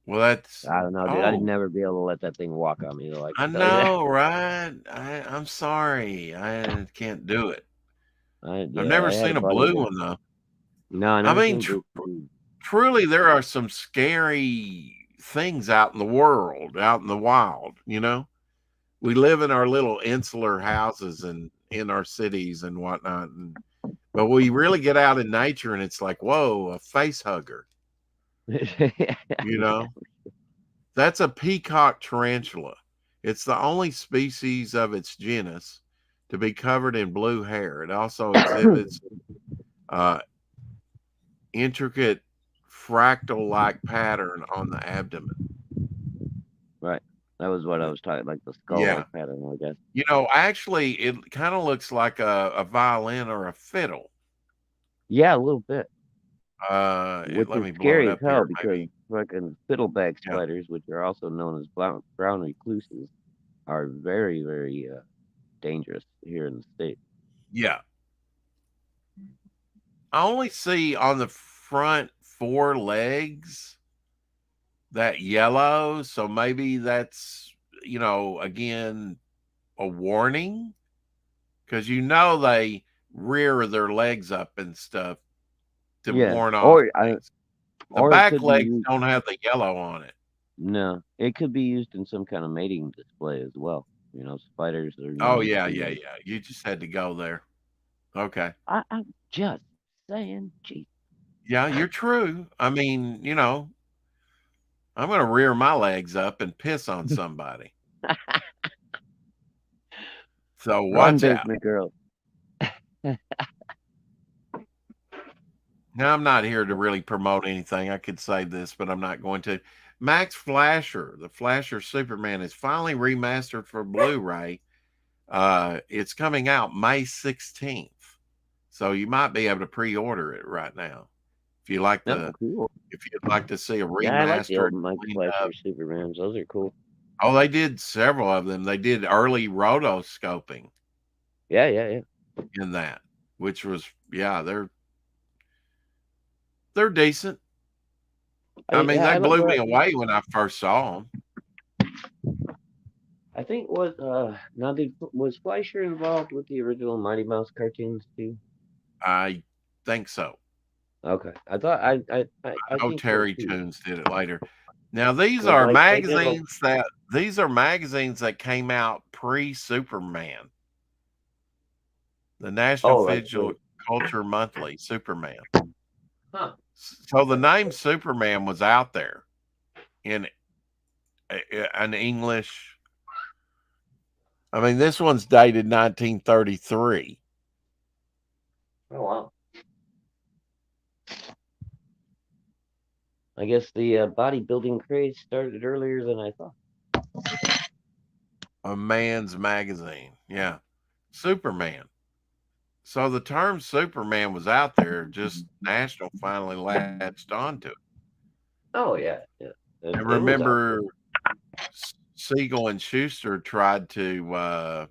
Well, that's. I don't know, dude. I'd never be able to let that thing walk on me. I know, right? I'm sorry. I can't do it. I've never seen a blue one, though. No, I mean, truly, there are some scary things out in the world, out in the wild, We live in our little insular houses and in our cities and whatnot. But we really get out in nature and it's like, whoa, a face hugger. That's a peacock tarantula. It's the only species of its genus to be covered in blue hair. It also exhibits intricate fractal-like pattern on the abdomen. Right. That was what I was talking, like the Yeah. skull-like pattern, I guess. Actually, it kind of looks like a violin or a fiddle. Yeah, a little bit. Let Which is me blow it scary as up hell here, because maybe. fucking fiddleback Yeah. spiders, which are also known as brown recluses, are very, very dangerous here in the state. Yeah. I only see on the front 4 legs that yellow, so maybe that's, again, a warning because they rear their legs up and stuff to Yeah, warn off things. The or it back could be legs used. don't have the yellow on it. No, it could be used in some kind of mating display as well. Spiders are Oh, known to yeah, be. yeah, yeah. You just had to go there. Okay. I'm just saying, geez. Yeah, you're true. I mean, I'm going to rear my legs up and piss on somebody. So Run, watch out. basement girl. Now, I'm not here to really promote anything. I could say this, but I'm not going to. Max Flasher, the Flasher Superman, is finally remastered for Blu-ray. It's coming out May 16th. So you might be able to pre-order it right now. If you like Oh, cool. if you'd like to see a Yeah, I like the remastered, old Mike cleaned Fleischer up. Supermans. Those are cool. Oh, they did several of them. They did early rotoscoping Yeah, yeah, yeah. in that, which was they're decent. I mean, they I love blew me away when I first saw them. I think was Fleischer involved with the original Mighty Mouse cartoons too? I think so. Okay, I thought I know think so Terry too. Toons did it later. Now these 'Cause, are like, they did magazines that came out pre-Superman. The National oh, like Visual Culture Monthly, Superman. huh? So the name Superman was out there in an English. I mean, this one's dated 1933. Oh wow. I guess the bodybuilding craze started earlier than I thought. A man's magazine. Yeah. Superman. So the term Superman was out there, just National finally latched onto it. Oh yeah, yeah. I It was out remember Siegel and Schuster tried to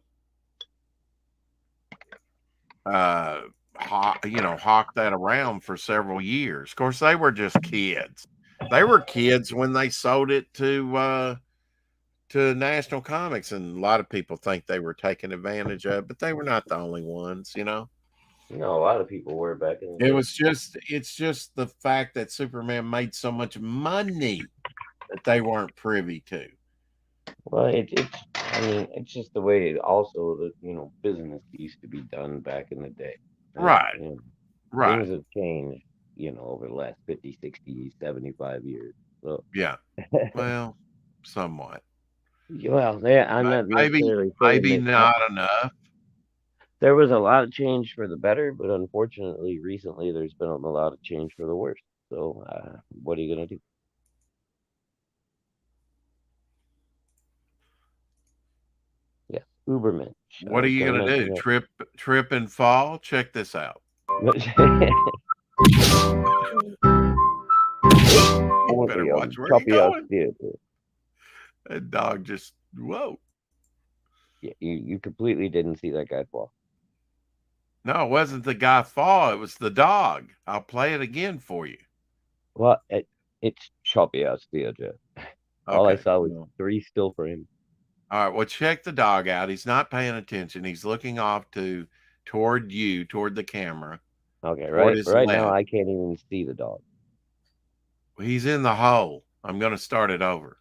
hawk that around for several years. Of course, they were just kids. They were kids when they sold it to National Comics, and a lot of people think they were taking advantage of it, but they were not the only ones. a lot of people were back in the day. It's just the fact that Superman made so much money that they weren't privy to. Well, I mean, it's just the way also that business used to be done back in the day. Right. Right. Things have changed, over the last 50, 60, 75 years. So yeah. Well, somewhat. well, I'm not necessarily saying maybe not enough. There was a lot of change for the better, but unfortunately, recently there's been a lot of change for the worse. So, what are you gonna do? Yeah, Uberman. What are you gonna do? Trip and fall? Check this out. You better watch where you're going. That dog just whoa. Yeah, you completely didn't see that guy fall. No, it wasn't the guy fall. It was the dog. I'll play it again for you. Well, it's choppy out still, Jeff. All I saw was 3 still frames. All right. Well, check the dog out. He's not paying attention. He's looking off toward the camera. Okay, right now I can't even see the dog. He's in the hole. I'm going to start it over.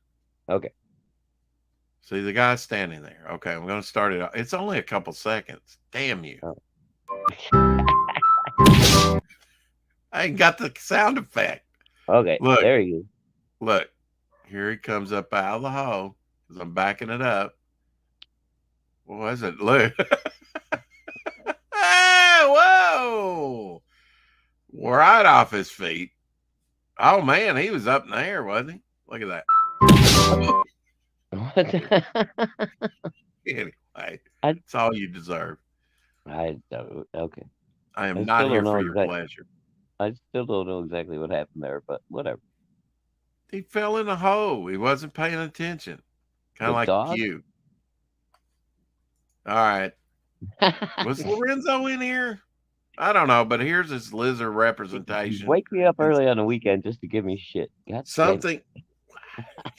Okay. See the guy standing there. Okay, I'm going to start it. It's only a couple seconds. Damn you. Oh. I ain't got the sound effect. Okay, look, there you go. Look, here he comes up out of the hole because I'm backing it up. What was it? Look. Hey, whoa. Right off his feet. Oh, man, he was up in the air, wasn't he? Look at that. Anyway, I it's all you deserve. I don't. Okay. I I am not still here don't for know your pleasure. I still don't know exactly what happened there, but whatever. He fell in a hole. He wasn't paying attention. Kind The of like dog? you. All right. Was Lorenzo in here? I don't know, but here's his lizard representation. Wake me up And early on the weekend just to give me shit. God damn it. something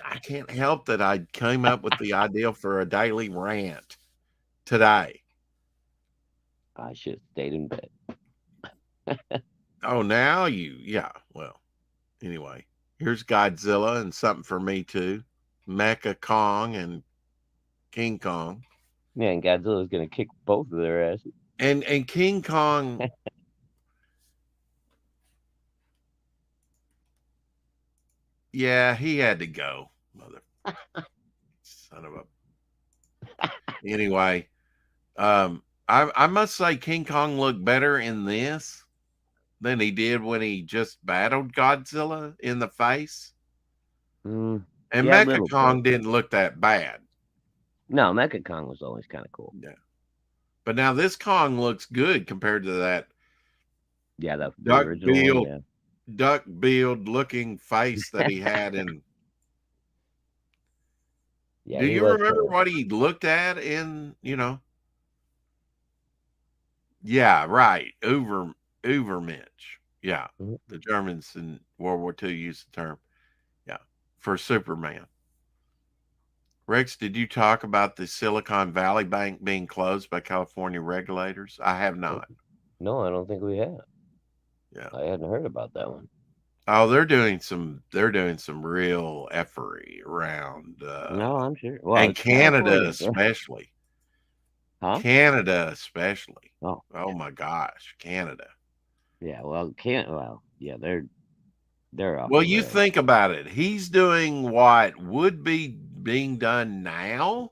I can't help that I came up with the idea for a daily rant today. I should have stayed in bed. Oh, now yeah. Well, anyway, here's Godzilla and something for me too. Mecha Kong and King Kong. Man, Godzilla's gonna kick both of their asses. And King Kong, yeah, he had to go. Mother son of a. Anyway, I must say King Kong looked better in this than he did when he just battled Godzilla in the face. Mm, And yeah, a Mecha little Kong bit. didn't look that bad. No, Mecha Kong was always kind of cool. Yeah. But now this Kong looks good compared to that Yeah, the duck original one, bill yeah. duck build looking face that he had in. Yeah, Do he you was remember cool. what he looked at in, yeah, right. Übermensch. Yeah. Mhm. The Germans in World War II used the term. Yeah. For Superman. Rex, did you talk about the Silicon Valley Bank being closed by California regulators? I have not. No, I don't think we have. Yeah. I hadn't heard about that one. Oh, they're doing some real effery around No, I'm sure. Well, and it's Canada California. especially. Huh? Canada especially. Oh, Oh my gosh, Canada. yeah. Well, can't. Well, yeah, they're off Well, the you rails. think about it. He's doing what would be being done now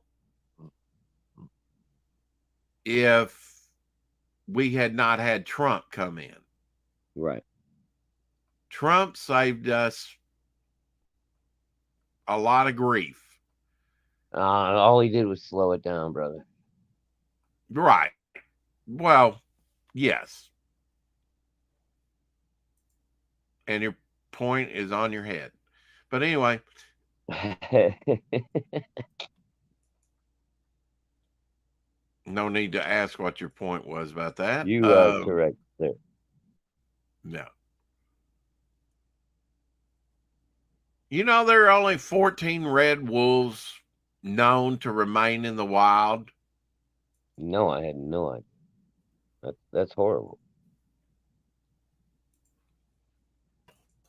if we had not had Trump come in. Right. Trump saved us a lot of grief. All he did was slow it down, brother. Right. Well, yes. And your point is on your head. But anyway, no need to ask what your point was about that. You are correct, sir. No. There are only 14 red wolves known to remain in the wild. No, I had no idea. That's horrible.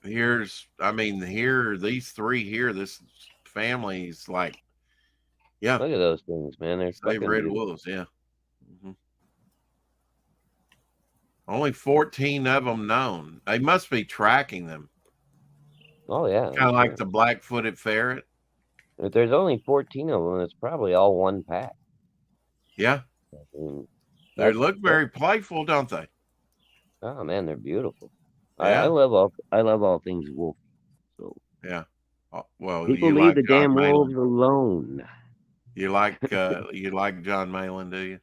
These three here, this family's like, yeah, Look at those things, man. They're save fucking red beautiful. wolves. Yeah. Mhm. Only 14 of them known. They must be tracking them. Oh yeah, Kind I'm of like sure. the black-footed ferret. If there's only 14 of them, it's probably all one pack. Yeah. I mean, They look very playful, don't they? oh man, they're beautiful. Yeah. I love all things wolf. So Yeah. Well, people you leave like the John damn wolves Malin. alone. You like John Malin, do you?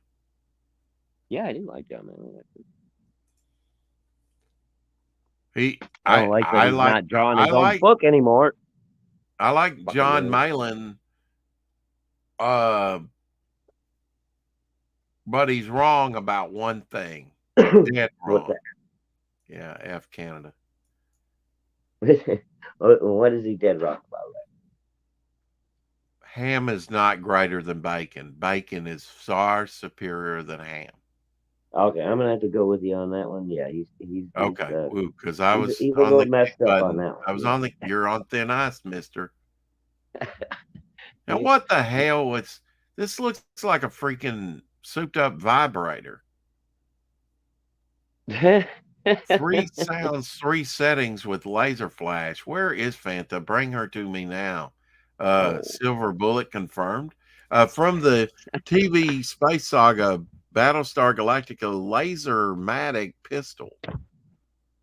Yeah, I do like John Mayer. He I don't like that I he's like not drawing I his own like book anymore. I like Fucking John nerd. Malin, uh, but he's wrong about one thing. Dead What's wrong. Yeah, F Canada. that? What is he dead wrong about? Ham is not greater than bacon. Bacon is far superior than ham. Okay, I'm gonna have to go with you on that one. Yeah, Okay, because I was he's a on little the messed up on button. that I one. was Yeah. on the. You're on thin ice, Mister. Now He's what the hell? This looks like a freaking souped up vibrator. 3 sounds, 3 settings with laser flash. Where is Fanta? Bring her to me now. Oh, Silver Bullet confirmed. From the TV Space Saga Battlestar Galactica Laser-matic pistol.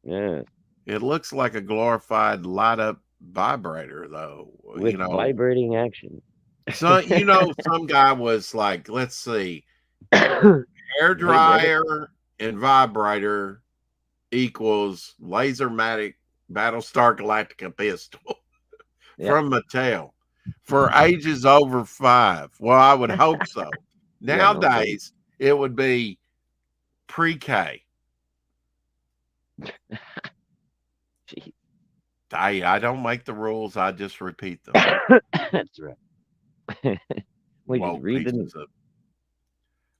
yeah. It looks like a glorified light up vibrator, though. With vibrating action. So some guy was like, let's see, hair Hey, brother. dryer and vibrator equals Lasermatic Battlestar Galactica pistol Yeah. from Mattel for ages over 5. Well, I would hope so. Yeah. No kidding. Nowadays, it would be pre-K. Jeez. I don't make the rules, I just repeat them. That's right. We just Woke read the news. pieces of.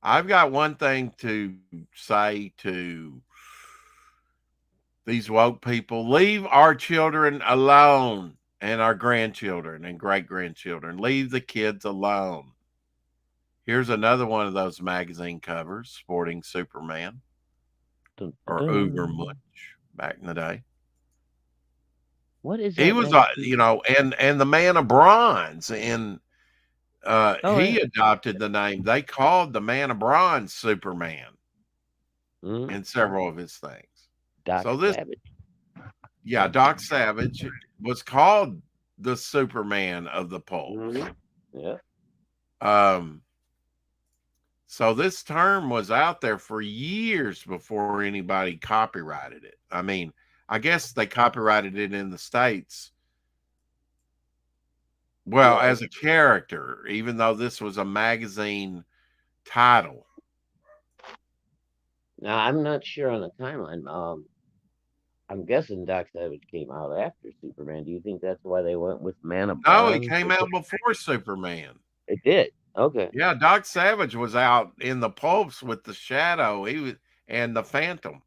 I've got one thing to say to these woke people: leave our children alone and our grandchildren and great grandchildren. Leave the kids alone. Here's another one of those magazine covers sporting Superman Dun, dun, or dun. Ubermunch back in the day. What is He that was, magazine? and the man of bronze, and Oh, yeah. he adopted the name. They called the man of bronze Superman Mm-hmm. in several of his things. Doc So this, Savage. yeah, Doc Savage was called the Superman of the pulp. Mm-hmm. Yeah. Um, so this term was out there for years before anybody copyrighted it. I mean, I guess they copyrighted it in the States. Well, Right. as a character, even though this was a magazine title. Now, I'm not sure on the timeline. I'm guessing Doc Savage came out after Superman. Do you think that's why they went with Man of No, he Bronze? came out before Superman. It did. Okay. Yeah, Doc Savage was out in the pulps with the Shadow. He was and the Phantom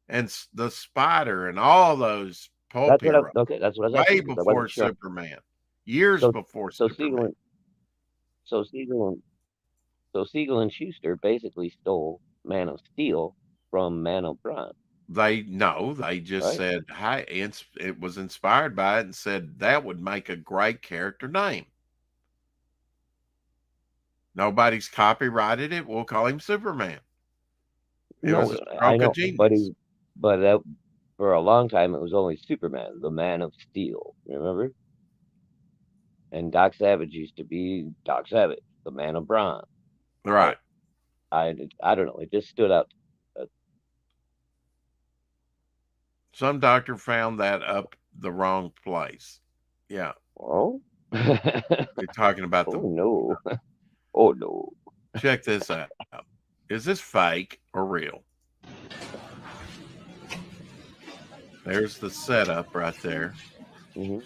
and the Spider and all those pulp That's what I. heroes Okay, that's what I was way asking because I before wasn't sure. Superman. Years So, before so Superman. Siegel and so Siegel and so Siegel and Schuster basically stole Man of Steel from Man of Bronze, They just right? said, "Hi." It was inspired by it and said that would make a great character name. Nobody's copyrighted it. We'll call him Superman. It was No, a I stroke of know, genius. but that, for a long time it was only Superman, the Man of Steel. Remember? And Doc Savage used to be Doc Savage, the Man of Bronze. I Right. I don't know. It just stood out. Uh, Some doctor found that up the wrong place. Yeah. oh, You're talking about oh the no, oh no. check this out. Is this fake or real? There's the setup right there. Hmm.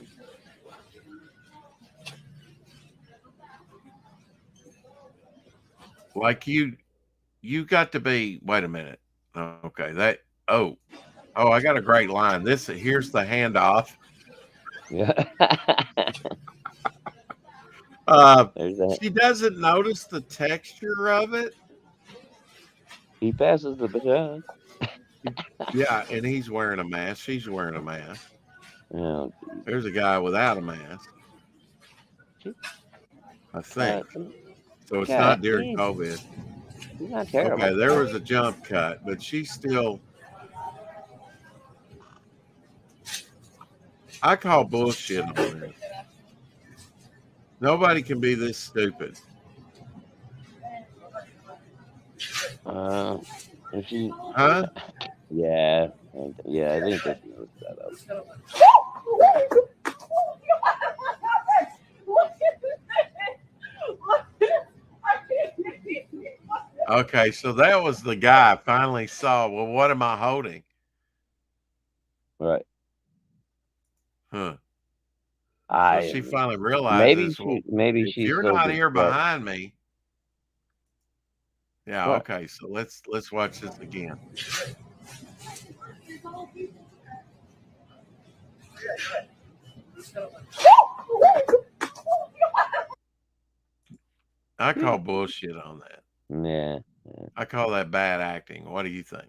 Like you got to be wait a minute. Okay, that oh oh I got a great line. This here's the handoff. Yeah. Uh There's that. she doesn't notice the texture of it. He passes the baton. Yeah, and he's wearing a mask. She's wearing a mask. Oh, geez. There's a guy without a mask, She, I think. some So it's cat. not during COVID. She's not Okay, terrible. there was a jump cut, but she's still. I call bullshit on this. Nobody can be this stupid. Uh, and she, Huh? yeah, yeah. I think this is a setup. Okay, so that was the guy I finally saw. Well, what am I holding? Right. Huh. So I she finally realizes, well, maybe if she's you're so not here distracted. behind me. Yeah, What? okay. So let's watch this again. I call bullshit on that. Yeah. I call that bad acting. What do you think?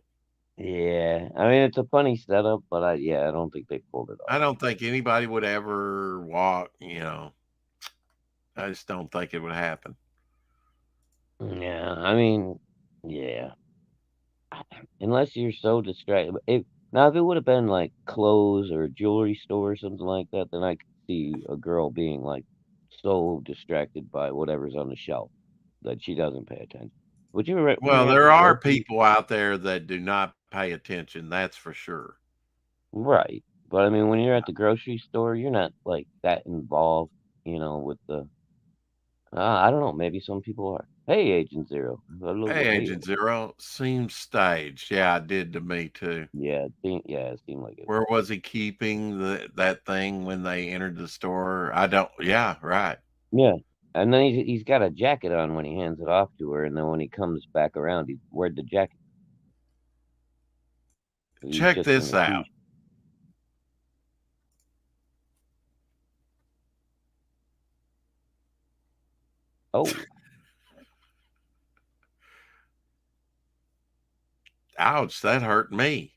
Yeah. I mean, it's a funny setup, but I don't think they pulled it I off. don't think anybody would ever walk, I just don't think it would happen. Yeah. I mean, yeah. Unless you're so distracted. Now, if it would have been like clothes or jewelry store or something like that, then I could see a girl being like so distracted by whatever's on the shelf that she doesn't pay attention. Would you when Well, you're at the there are grocery people out there that do not pay attention, that's for sure. right? But I mean, when you're at the grocery store, you're not like that involved, with the. I don't know. Maybe some people are. Hey, Agent Zero. Hello, Hey, hey. Agent Zero seems staged. Yeah, it did to me too. Yeah, it seemed like it Where was. was he keeping that thing when they entered the store? I don't. Yeah, right. Yeah, and then he's got a jacket on when he hands it off to her, and then when he comes back around, where'd the jacket? He's Check just in this the out. t. Oh, Ouch, that hurt me.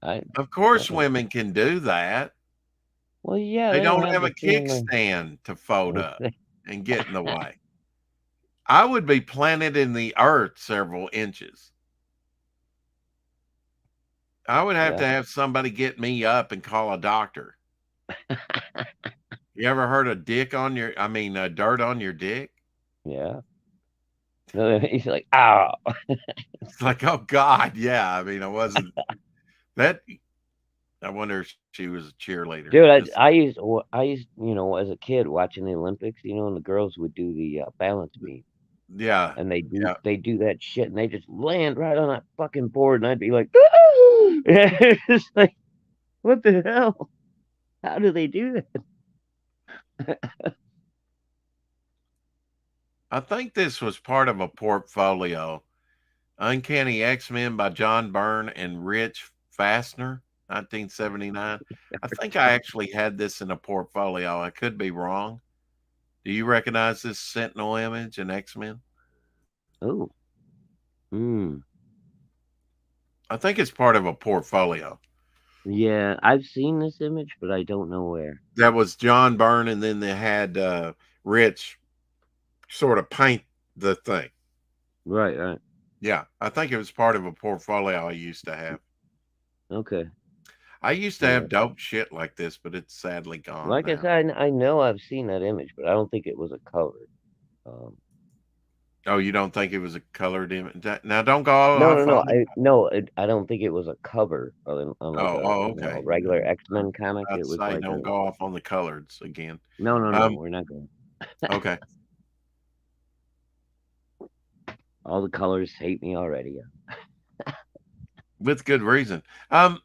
I. Of course, Uh, women can do that. well, yeah, They they don't don't have have the a same. kickstand to fold up and get in the way. I would be planted in the earth several inches. I would have Yeah, to have somebody get me up and call a doctor. You ever heard of dirt on your dick? yeah. No, he's like, ah. It's like, oh God, yeah. I mean, I wasn't that. I wonder if she was a cheerleader. Dude, Just I used, as a kid watching the Olympics, and the girls would do the balance beam, yeah, and yeah. they do that shit, and they just land right on that fucking board, and I'd be like, "Woo!" It's just like, what the hell? How do they do that? I think this was part of a portfolio. Uncanny X-Men by John Byrne and Rich Fassner, 1979. I think I actually had this in a portfolio. I could be wrong. Do you recognize this Sentinel image in X-Men? Oh, hmm. I think it's part of a portfolio. Yeah, I've seen this image, but I don't know where. That was John Byrne, and then they had Rich sort of paint the thing. Right, right. Yeah, I think it was part of a portfolio I used to have. Okay. I used to Yeah. have dope shit like this, but it's sadly gone Like I now. said, I know I've seen that image, but I don't think it was a cover. Um, Oh, you don't think it was a colored image? Now, don't go no, no, off no. on me. I don't think it was a cover on like a Okay. regular X I'm Men comic. about It to was say, like don't a go off on the coloreds again. no, no, no. Um, We're not going. okay, All the colors hate me already. with good reason. All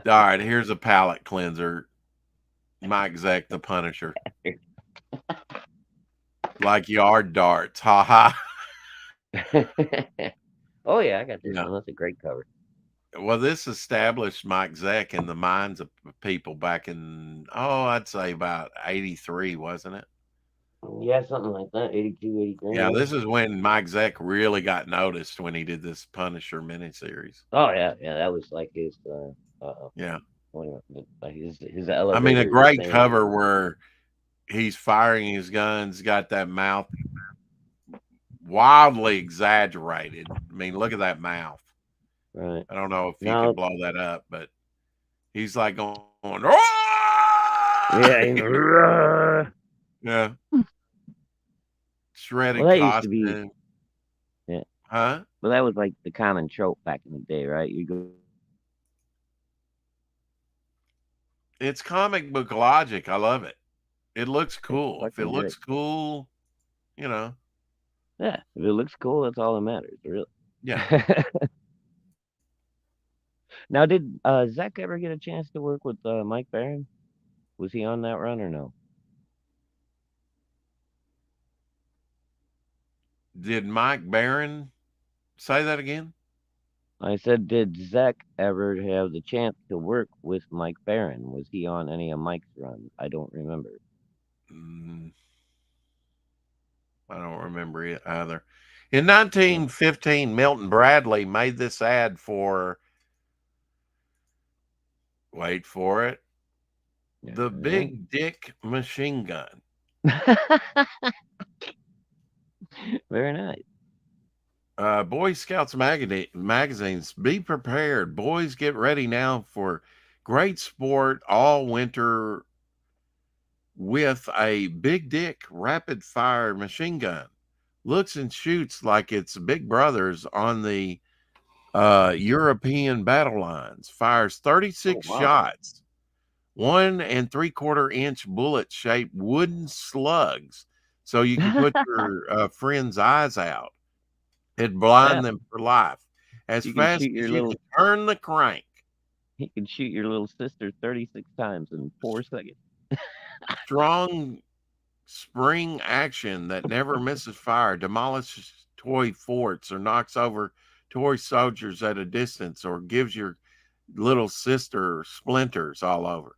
right, here's a palate cleanser. Mike Zeck, the Punisher, like yard darts. Ha ha. Oh yeah, I got this Yeah. one. That's a great cover. Well, this established Mike Zeck in the minds of people back in, I'd say about 83, wasn't it? Yeah, something like that. 82, 83. Yeah, Yeah. this is when Mike Zeck really got noticed when he did this Punisher miniseries. Oh yeah, yeah. That was like his Yeah. like his I mean, a elevator great saying. cover where he's firing his guns, got that mouth wildly exaggerated. I mean, look at that mouth. Right. I don't know if you can Now, blow that up, but he's like going, yeah, yeah, well, shredded that used to be, costume, yeah. huh? Well, that was like the common trope back in the day, right? You go, It's comic book logic. I love it. It looks it's cool. If it fucking great. looks cool, you know, Yeah, if it looks cool, that's all that matters, really. yeah. Now, did Zach ever get a chance to work with Mike Barron? Was he on that run or no? Did Mike Barron say that again? I said, did Zach ever have the chance to work with Mike Barron? Was he on any of Mike's runs? I don't remember. Mm, I don't remember it either. In Yeah, 1915, Milton Bradley made this ad for, wait for it, the yeah. Big Dick Machine Gun. Very nice. Boy Scouts magazines, be prepared. Boys, get ready now for Great sport all winter with a big dick rapid fire machine gun. Looks and shoots like it's Big Brothers on the European battle lines. Fires Oh 36 wow. shots, 1 3/4 inch bullet shaped wooden slugs. So you can put your friend's eyes out. It Yeah, blind them for life. As you can fast shoot as your you little can turn the crank. he can shoot your little sister 36 times in 4 seconds. Strong spring action that never misses fire, demolishes toy forts or knocks over toy soldiers at a distance or gives your little sister splinters all over.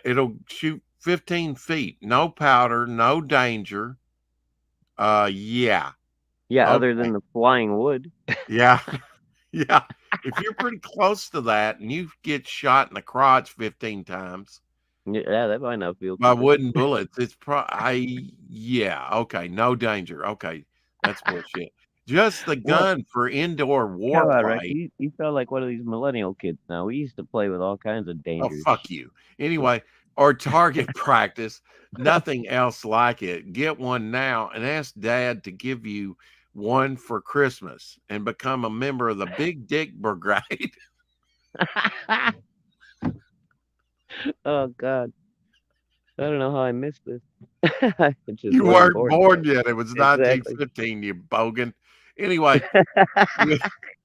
It'll shoot 15 feet, no powder, no danger. Yeah. Yeah, other Okay. than the flying wood. Yeah. Yeah. If you're pretty close to that and you get shot in the crotch 15 times Yeah, that might not feel by too good. wooden bullets, it's yeah, okay, no danger. Okay, that's bullshit. Just the Well, gun for indoor come on, Rex. warplay. You sound like one of these millennial kids now. We used to play with all kinds of Oh, dangerous fuck you. Anyway, or target practice, nothing else like it. Get one now and ask dad to give you one for Christmas and become a member of the Big Dick Brigade. Oh God. I don't know how I missed this. I just You wasn't weren't born yet. born yet. It was Exactly. 1915, you bogan. Anyway, with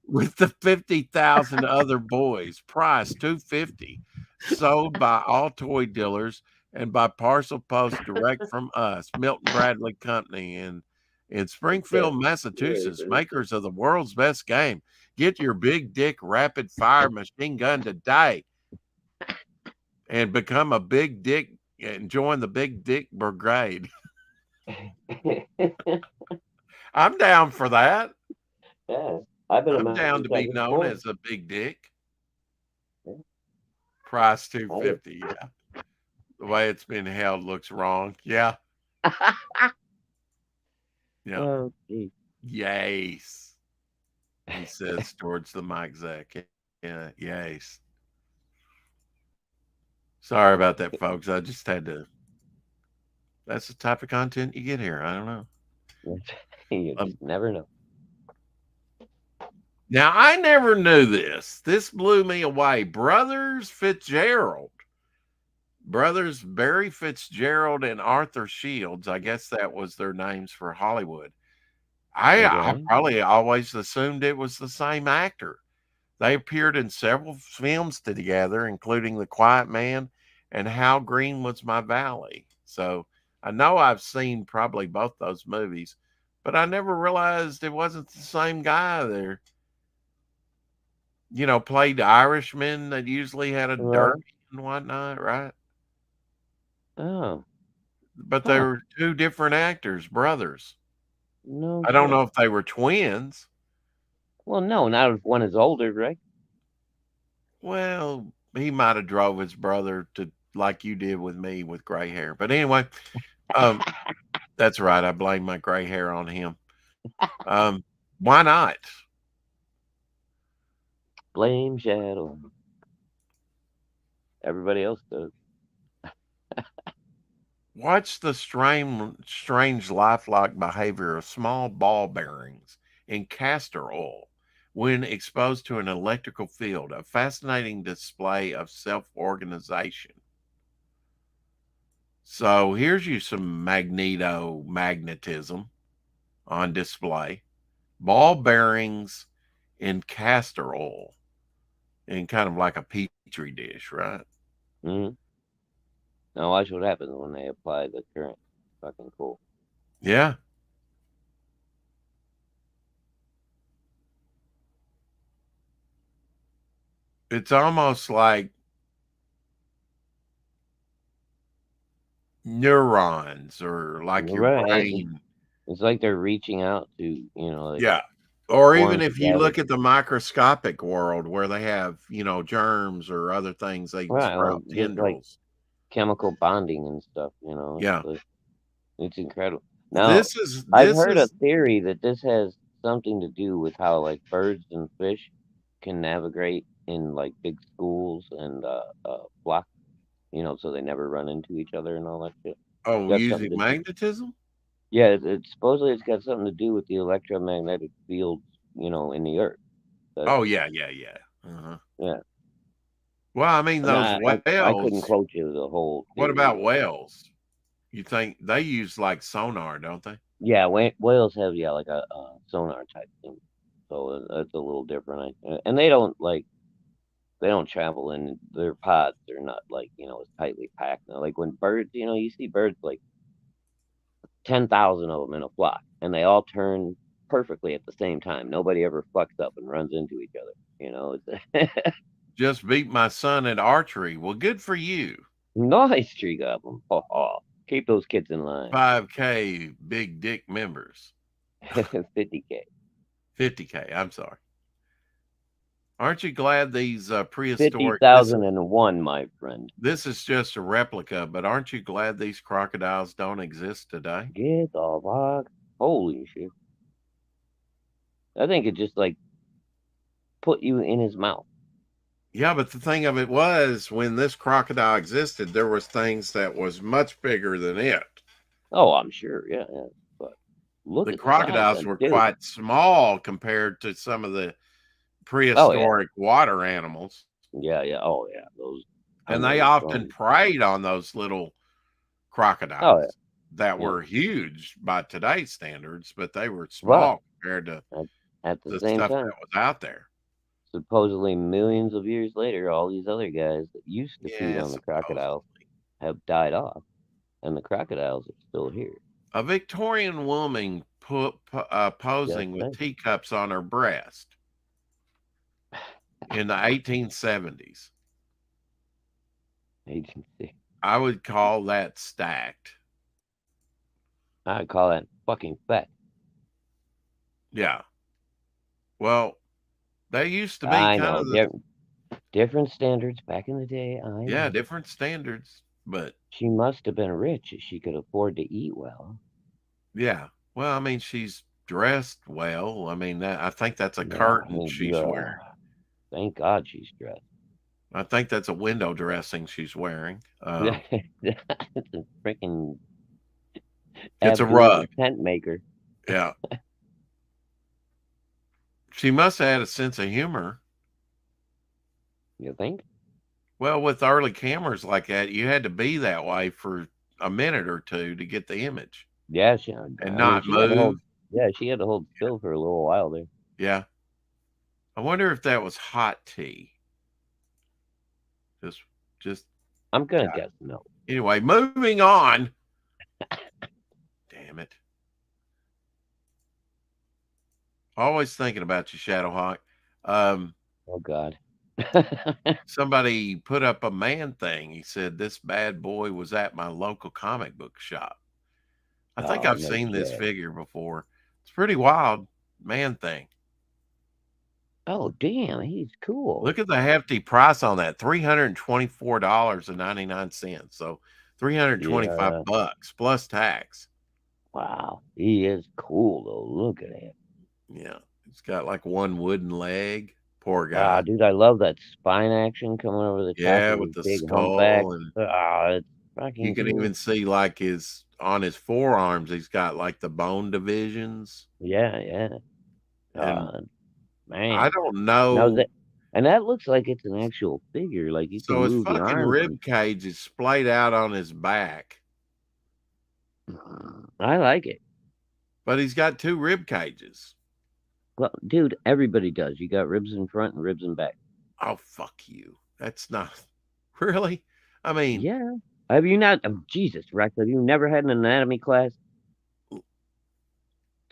with the 50,000 other boys, price 250, sold by all toy dealers and by parcel post direct from us, Milton Bradley Company in Okay. Springfield, Ready Massachusetts, for this? makers of the world's best game. Get your big dick rapid fire machine gun today and become a big dick and join the Big Dick Brigade. I'm down for that. Yeah. I've been a I'm mountain down to be detective known before. as a big dick. Yeah. Price I 250. Yeah. The way it's been held looks wrong. Yeah. Yeah. Oh, geez. Yes. He says towards the mic, Zach. Yeah. Yes. Sorry about that, folks. I just had to. That's the type of content you get here. I don't know. You Um, just never know. Now, I never knew this. This blew me away. Brothers Barry Fitzgerald and Arthur Shields. I guess that was their names for Hollywood. I Okay. probably always assumed it was the same actor. They appeared in several films together, including The Quiet Man and How Green Was My Valley. So I know I've seen probably both those movies, but I never realized it wasn't the same guy there. Played Irishman that usually had a Right. derby and whatnot, right? Oh. But they Huh. were two different actors, brothers. No I don't shit. know if they were twins. Well, no, not if one is older, right? Well, he might have drove his brother to like you did with me with gray hair. But anyway, um, that's right. I blame my gray hair on him. Um, why not? Blame Shadow. Everybody else does. Watch the strange lifelike behavior of small ball bearings in castor oil when exposed to an electrical field, a fascinating display of self organization. So here's you some magnetism on display. Ball bearings in castor oil in kind of like a petri dish, right? Mm-hmm. Now watch what happens when they apply the current. Fucking cool. Yeah. It's almost like neurons or like your Right. brain. It's like they're reaching out to, like Yeah. Or even form if you together. look at the microscopic world where they have, germs or other things, they can Right. Well, sprout just like tendrils. chemical bonding and stuff, Yeah. it's incredible. Now, This is I've this heard a is theory that this has something to do with how like birds and fish can navigate in like big schools and blocks, so they never run into each other and all that shit. Oh, Got something using to magnetism? Yeah, supposedly it's got something to do with the electromagnetic fields, in the earth. That Oh, yeah, yeah, yeah. Uh-huh. Yeah, Well, I mean, and those I couldn't whales. quote you the whole What theory, about but whales? You think they use like sonar, don't they? yeah, whales have like a sonar type thing, so that's a little different. And they don't travel in their pods. They're not like as tightly packed. Now, like when birds, you see birds like 10,000 of them in a flock, and they all turn perfectly at the same time. Nobody ever fucks up and runs into each other. It's Just beat my son at archery. Well, good for you. nice tree goblin. Ha ha. Keep those kids in line. 5K big dick members. 50K. 50K. I'm sorry. Aren't you glad these prehistoric? This 50,001, my friend. this is just a replica, but aren't you glad these crocodiles don't exist today? Get the fuck. Holy shit. I think it just like put you in his mouth. Yeah, but the thing of it was, when this crocodile existed, there was things that was much bigger than it. Oh, I'm sure. Yeah, yeah. But look The at the size, crocodiles then, were dude. quite small compared to some of the Oh yeah, prehistoric water animals, yeah, yeah. Oh yeah, those and they 100 often strong. preyed on those little Oh yeah, crocodiles that yeah. were huge by today's standards, but they were But small compared to at, at the the same stuff time, that was out there. supposedly millions of years later, all these other guys that used to feed Yeah, on the crocodiles supposedly. have died off, and the crocodiles are still here. A Victorian woman Just posing with saying. teacups on her breast in the 1870s. Agency. I would call that stacked. I call that fucking fat. Yeah. Well, they used to be I kind know. of the, Different standards back in the day. I yeah, know. different standards, but She must have been rich if she could afford to eat well. yeah. Well, I mean, she's dressed well. I mean, I think that's a Yeah, I curtain mean, she's wearing. thank God she's dressed. I think that's a window dressing she's wearing. It's a freaking It's a Abdul rug. the tent maker. Yeah. She must have had a sense of humor. You think? Well, with early cameras like that, you had to be that way for a minute or two to get the image Yeah, and I mean, not she had to move. hold. Yeah, she had to hold still for a little while there. Yeah. I wonder if that was hot tea. Just I'm gonna guess no. anyway, moving on. Damn it. Always thinking about you, Shadowhawk. Oh God. Somebody put up a man thing. He said, "This bad boy was at my local comic book shop." I think Oh I've no seen this shit. figure before. It's pretty wild. Man thing. Oh damn, he's cool. Look at the hefty price on that, $324.99. So 325 Yeah. bucks plus tax. Wow. He is cool though. Look at him. Yeah. He's got like one wooden leg. Poor Ah, guy. dude, I love that spine action coming over the top Yeah, of with his the big humpback. skull, and Ah, it's you fucking can cool. even see like his on his forearms, he's got like the bone divisions. Yeah, yeah. And I Man. don't Now know. that looks like it's an actual figure. Like you can So his move the fucking arms and rib cage is splayed out on his back, I like it. but he's got two rib cages. Well, dude, everybody does. You got ribs in front and ribs in back. Oh, fuck you. That's not really. I mean, Yeah. Have you not? Oh, Jesus, Rex, have you never had an anatomy class?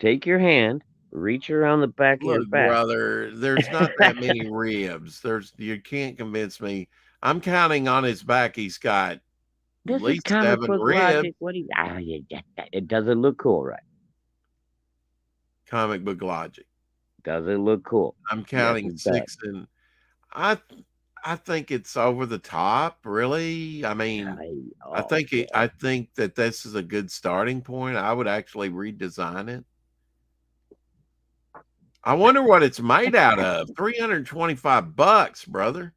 Take your hand, reach around the back of your look, back. brother, there's not that many ribs. You can't convince me. I'm counting on his back. He's got at This is least comic 7 book ribs. logic. What do you? It doesn't look cool, right? Comic book logic. Does it look cool? I'm Yes, counting it does. 6, and I I think it's over the top, really. I mean, Oh, I think that this is a good starting point. I would actually redesign it. I wonder what it's made out of. $325, brother.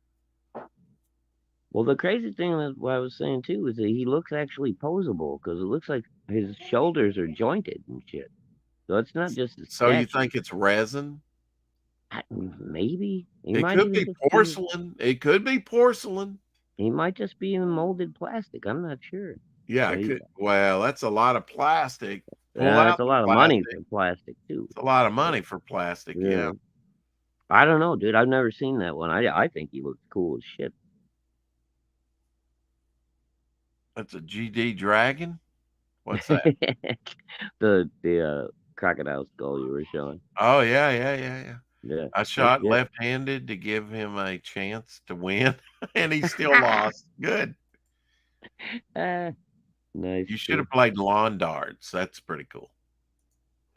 Well, the crazy thing is what I was saying too is that he looks actually posable because it looks like his shoulders are jointed and shit. So it's not just a So you statue. think it's resin? Maybe he It might could even be just be. porcelain. It could be porcelain. He might just be in molded plastic. I'm not sure. Yeah, But it he, could. Well, that's a lot of plastic. Pull yeah, out it's a the lot of money plastic. for plastic too. It's a lot of But, money for plastic. yeah, Yeah. I don't know, dude. I've never seen that one. I think he looks cool as shit. That's a GD Dragon. What's that? The crocodile skull you were showing. Oh, yeah, yeah, yeah, yeah. Yeah, I that's shot good. left-handed to give him a chance to win, and he still lost. Good. Ah, nice, You should dude. have played lawn darts. That's pretty cool.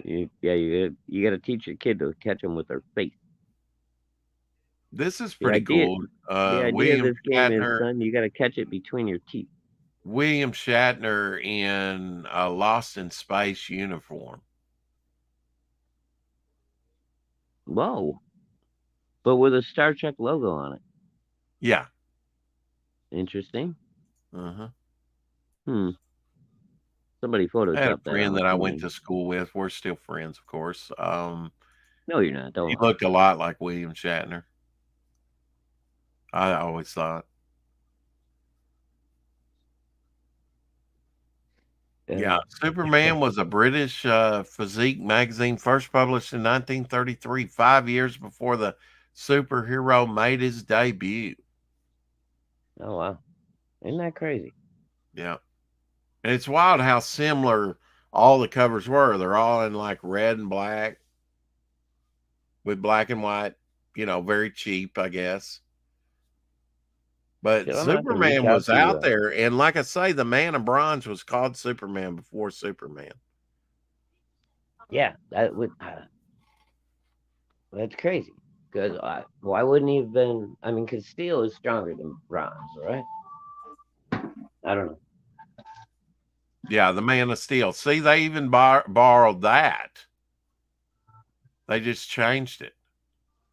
You got to teach your kid to catch them with their face. This is The pretty idea, cool. the idea of William this game is, Shatner. son, you got to catch it between your teeth. William Shatner in a Lost in Space uniform. Whoa! But with a Star Trek logo on it. Yeah. Interesting. Uh-huh. Hmm. Somebody I had a photoshopped that on friend the that I went coin. to school with. We're still friends, of course. No, you're not. Don't He lie. looked a lot like William Shatner. I always thought. Yeah, Uh, Superman was a British physique magazine first published in 1933, 5 years before the superhero made his debut. oh wow! Isn't that crazy? Yeah. And it's wild how similar all the covers were. They're all in like red and black with black and white, very cheap, I guess. But Shit, I'm gonna have to reach Superman out was to. out there. And like I say, the Man of Bronze was called Superman before Superman. Yeah, that would. That's crazy. Because why wouldn't he have been? I mean, because steel is stronger than bronze, right? I don't know. Yeah, the Man of Steel. See, they even borrowed that. They just changed it.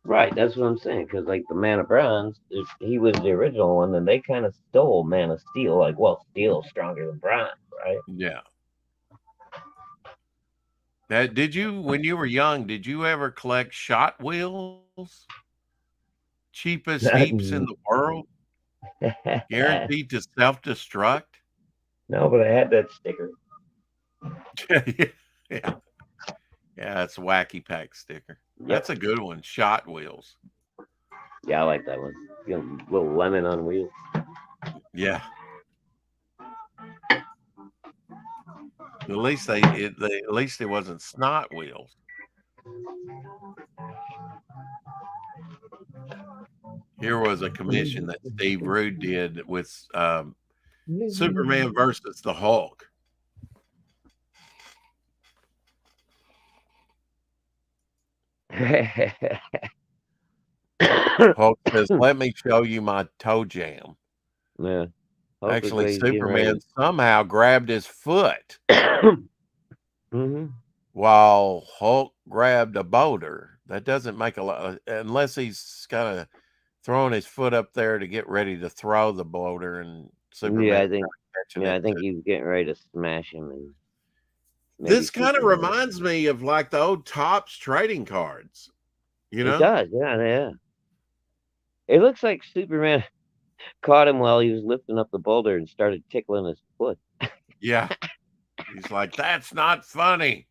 Right, that's what I'm saying. Because like the Man of Bronze, if he was the original one, then they kind of stole Man of Steel. Like, well, steel's stronger than bronze, right? Yeah. Now, when you were young, did you ever collect Shot Wheels? Cheapest heaps in the world, guaranteed to self-destruct. No, but I had that sticker. Yeah. Yeah, it's a wacky pack sticker. Yep. That's a good one. Shot Wheels. Yeah, I like that one. You know, little lemon on wheels. Yeah. At least it wasn't Snot Wheels. Here was a commission that Steve Rude did with Superman versus the Hulk. Hulk says, "Let me show you my toe jam." Yeah. Actually, Superman somehow grabbed his foot Mm-hmm. while Hulk grabbed a boulder. That doesn't make a lot unless he's kind of throwing his foot up there to get ready to throw the boulder, and Superman Yeah, I think. catching Yeah, it. I think he's getting ready to smash him, and This kind of Superman. reminds me of like the old Topps trading cards. It does. Yeah, yeah. It looks like Superman caught him while he was lifting up the boulder and started tickling his foot. Yeah. He's like, "That's not funny."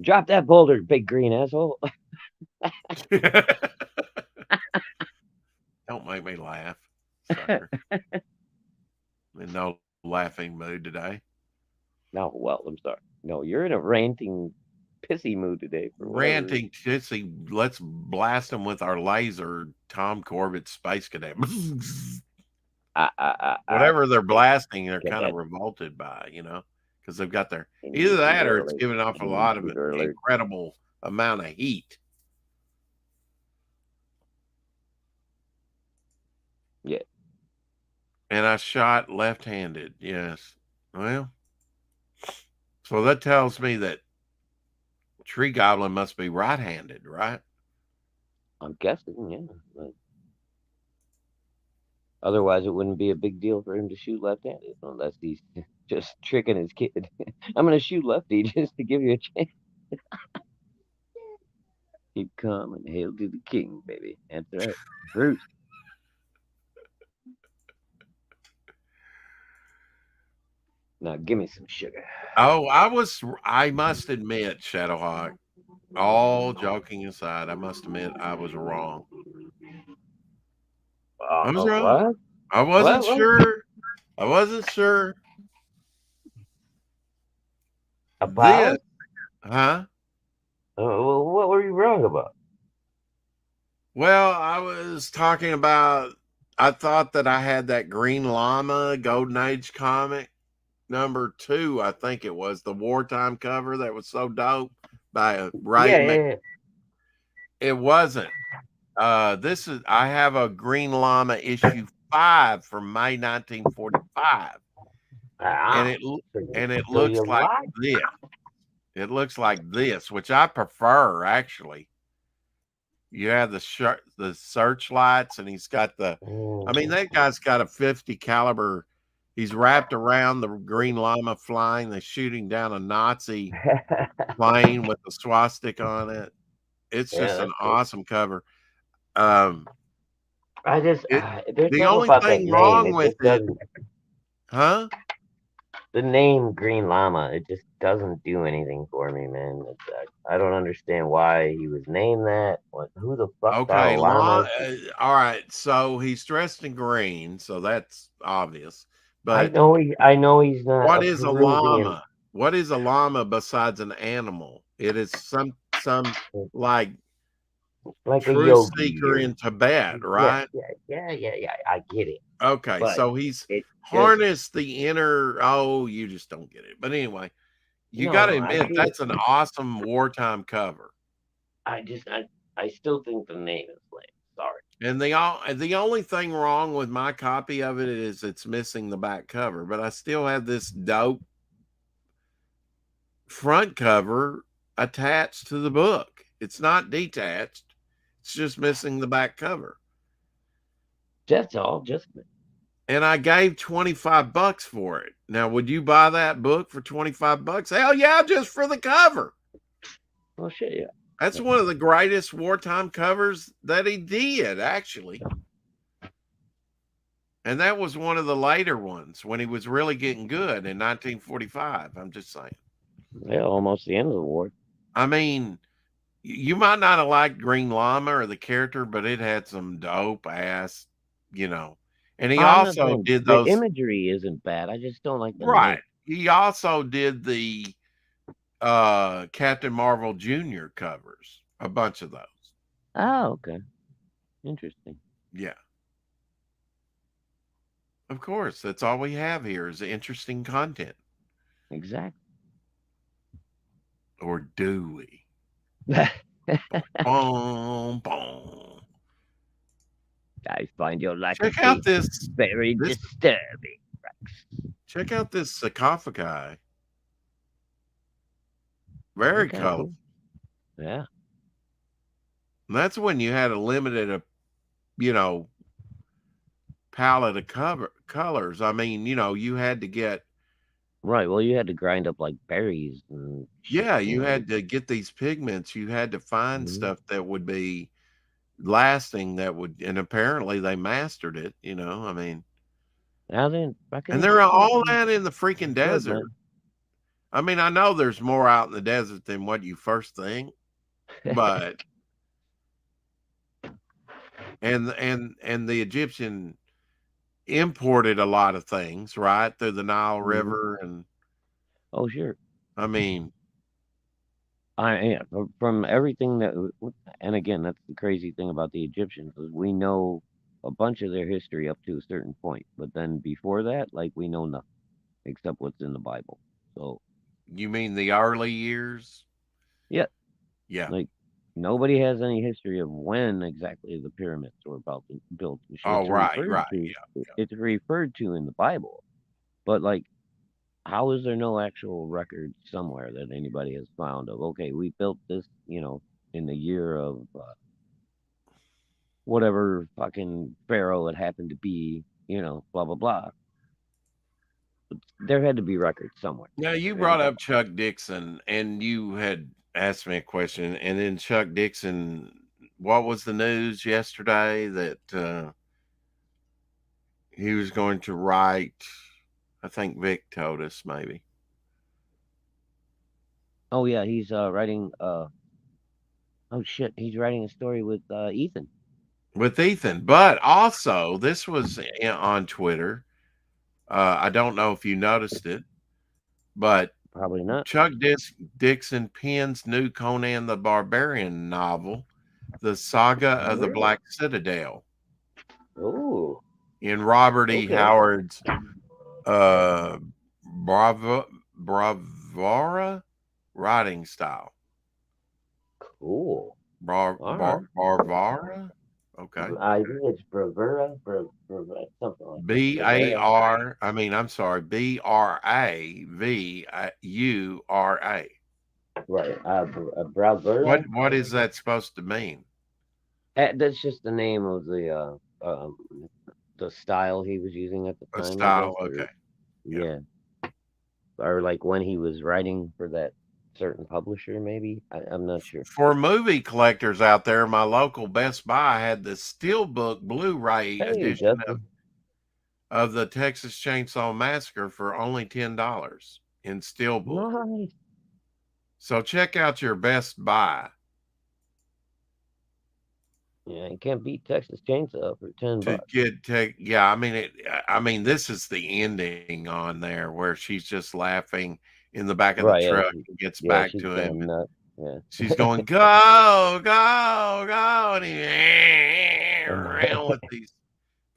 Drop that boulder, big green asshole. Don't make me laugh, sucker. I'm in no laughing mood today. No, well, I'm sorry. No, you're in a ranting, pissy mood today for whatever reason. Ranting Titsy, let's blast them with our laser, Tom Corbett Space Cadet. Whatever they're blasting, they're kind of revolted by, because they've got either that or it's giving off a lot of incredible amount of heat. Yeah. And I shot left-handed, yes. Well, so that tells me that Tree Goblin must be right-handed, right? I'm guessing, yeah. But otherwise, it wouldn't be a big deal for him to shoot left-handed unless he's just tricking his kid. I'm gonna shoot lefty just to give you a chance. Keep calm and hail to the king, baby. That's right. Bruce. Now give me some sugar. Oh, I must admit, Shadowhawk, all joking aside, I must admit I was wrong. I was wrong. What? I wasn't What? sure. I wasn't sure. This, About? huh? What were you wrong about? Well, I was talking about, I thought that I had that Green Llama Golden Age comic #2, I think it was the wartime cover that was so dope by a Yeah, Ray. yeah, It wasn't. This is I have a Green Llama issue 5 from May 1945, and yeah. it l- So, and it so you looks like lied? this. It looks like this, which I prefer actually. You have the searchlights, and he's got the. I mean, Mm. that guy's got a 50 caliber. He's wrapped around the Green Llama flying. They're shooting down a Nazi plane with a swastika on it. It's Yeah, just an that's cool. awesome cover. Um, I just it there's the something only about that thing name. wrong It with just it, doesn't. huh? The name Green Llama. It just doesn't do anything for me, man. I don't understand why he was named that. What? Who the fuck thought a Okay, llama? all right. So he's dressed in green, so that's obvious. I But know he. I know he's not what a is a Peruvian. llama? What is a llama besides an animal? It is some like Like a truth yogi seeker or in Tibet, yeah, right? yeah. I get it, Okay, but so he's it just harnessed the inner. Oh, you just don't get it. But anyway, you got to no. I admit get it. that's an awesome wartime cover. I still think the name is lame. Sorry. And the only thing wrong with my copy of it is it's missing the back cover, but I still have this dope front cover attached to the book. It's not detached. It's just missing the back cover. That's all. Just And I gave $25 for it. Now, would you buy that book for $25? Hell yeah, just for the cover. well, shit. Yeah. That's one of the greatest wartime covers that he did, actually. And that was one of the later ones when he was really getting good in 1945. I'm just saying. Yeah, almost the end of the war. I mean, you might not have liked Green Llama or the character, but it had some dope ass, you know. And he I'm not also saying did the those imagery isn't bad. I just don't like the right. name. He also did the Captain Marvel Jr. covers, a bunch of those. Oh, okay. Interesting. Yeah. Of course, that's all we have here is interesting content. Exactly. Or do we? Boom, boom. I find your lack of Check out faith this very this disturbing. check out this sarcophagi. Very Okay, colorful. cool. Yeah. And that's when you had a limited, you know, palette of colors. I mean, you had to get, Right. Well, you had to grind up like berries and shit. yeah, You you know. had to get these pigments. You had to find Mhm. stuff that would be lasting, and apparently they mastered it. I mean, Now then, fucking and they're all Egyptians out in the freaking good, desert. man. I mean, I know there's more out in the desert than what you first think, but and the Egyptian imported a lot of things right through the Nile Mhm. River, and Oh, sure. I mean, Yeah, from everything and again, that's the crazy thing about the Egyptians is we know a bunch of their history up to a certain point, but then before that, like we know nothing except what's in the Bible. So you mean the early years? yeah, Yeah. like nobody has any history of when exactly the pyramids were built. Oh, right, right. It's referred to in the Bible, but like how is there no actual record somewhere that anybody has found of okay, we built this, in the year of whatever fucking pharaoh it happened to be, blah blah blah. There had to be records somewhere. Now, you And brought up Chuck Dixon, and you had asked me a question, and then Chuck Dixon, what was the news yesterday that he was going to write? I think Vic told us maybe. oh yeah, he's writing. Oh shit, he's writing a story with Ethan. With Ethan, but also this was on Twitter. I don't know if you noticed it, but Probably not. Dixon pens new Conan the Barbarian novel, The Saga of the Really? Black Citadel, Oh, in Robert E. okay. Howard's uh, bravura writing style. Cool. All right. Bravura? Okay. I think it's bravura, something like that. B A Bravura. R. I mean, I'm sorry. Bravura. Right. Bravura. What is that supposed to mean? That's just the name of the style he was using at the A time, I guess. style. Okay. Yeah. Yeah. Or like when he was writing for that certain publisher, maybe. I'm not sure. For movie collectors out there, my local Best Buy had the Steelbook Blu-ray Hey, edition Justin. of the Texas Chainsaw Massacre for only $10 in Steelbook. Nice. So check out your Best Buy Yeah, you can't beat Texas Chainsaw for $10. yeah. I mean, this is the ending on there where she's just laughing in the back of the Right, truck and gets yeah, back she's to him. going nuts. Yeah. She's going, go, go, go. And he around with these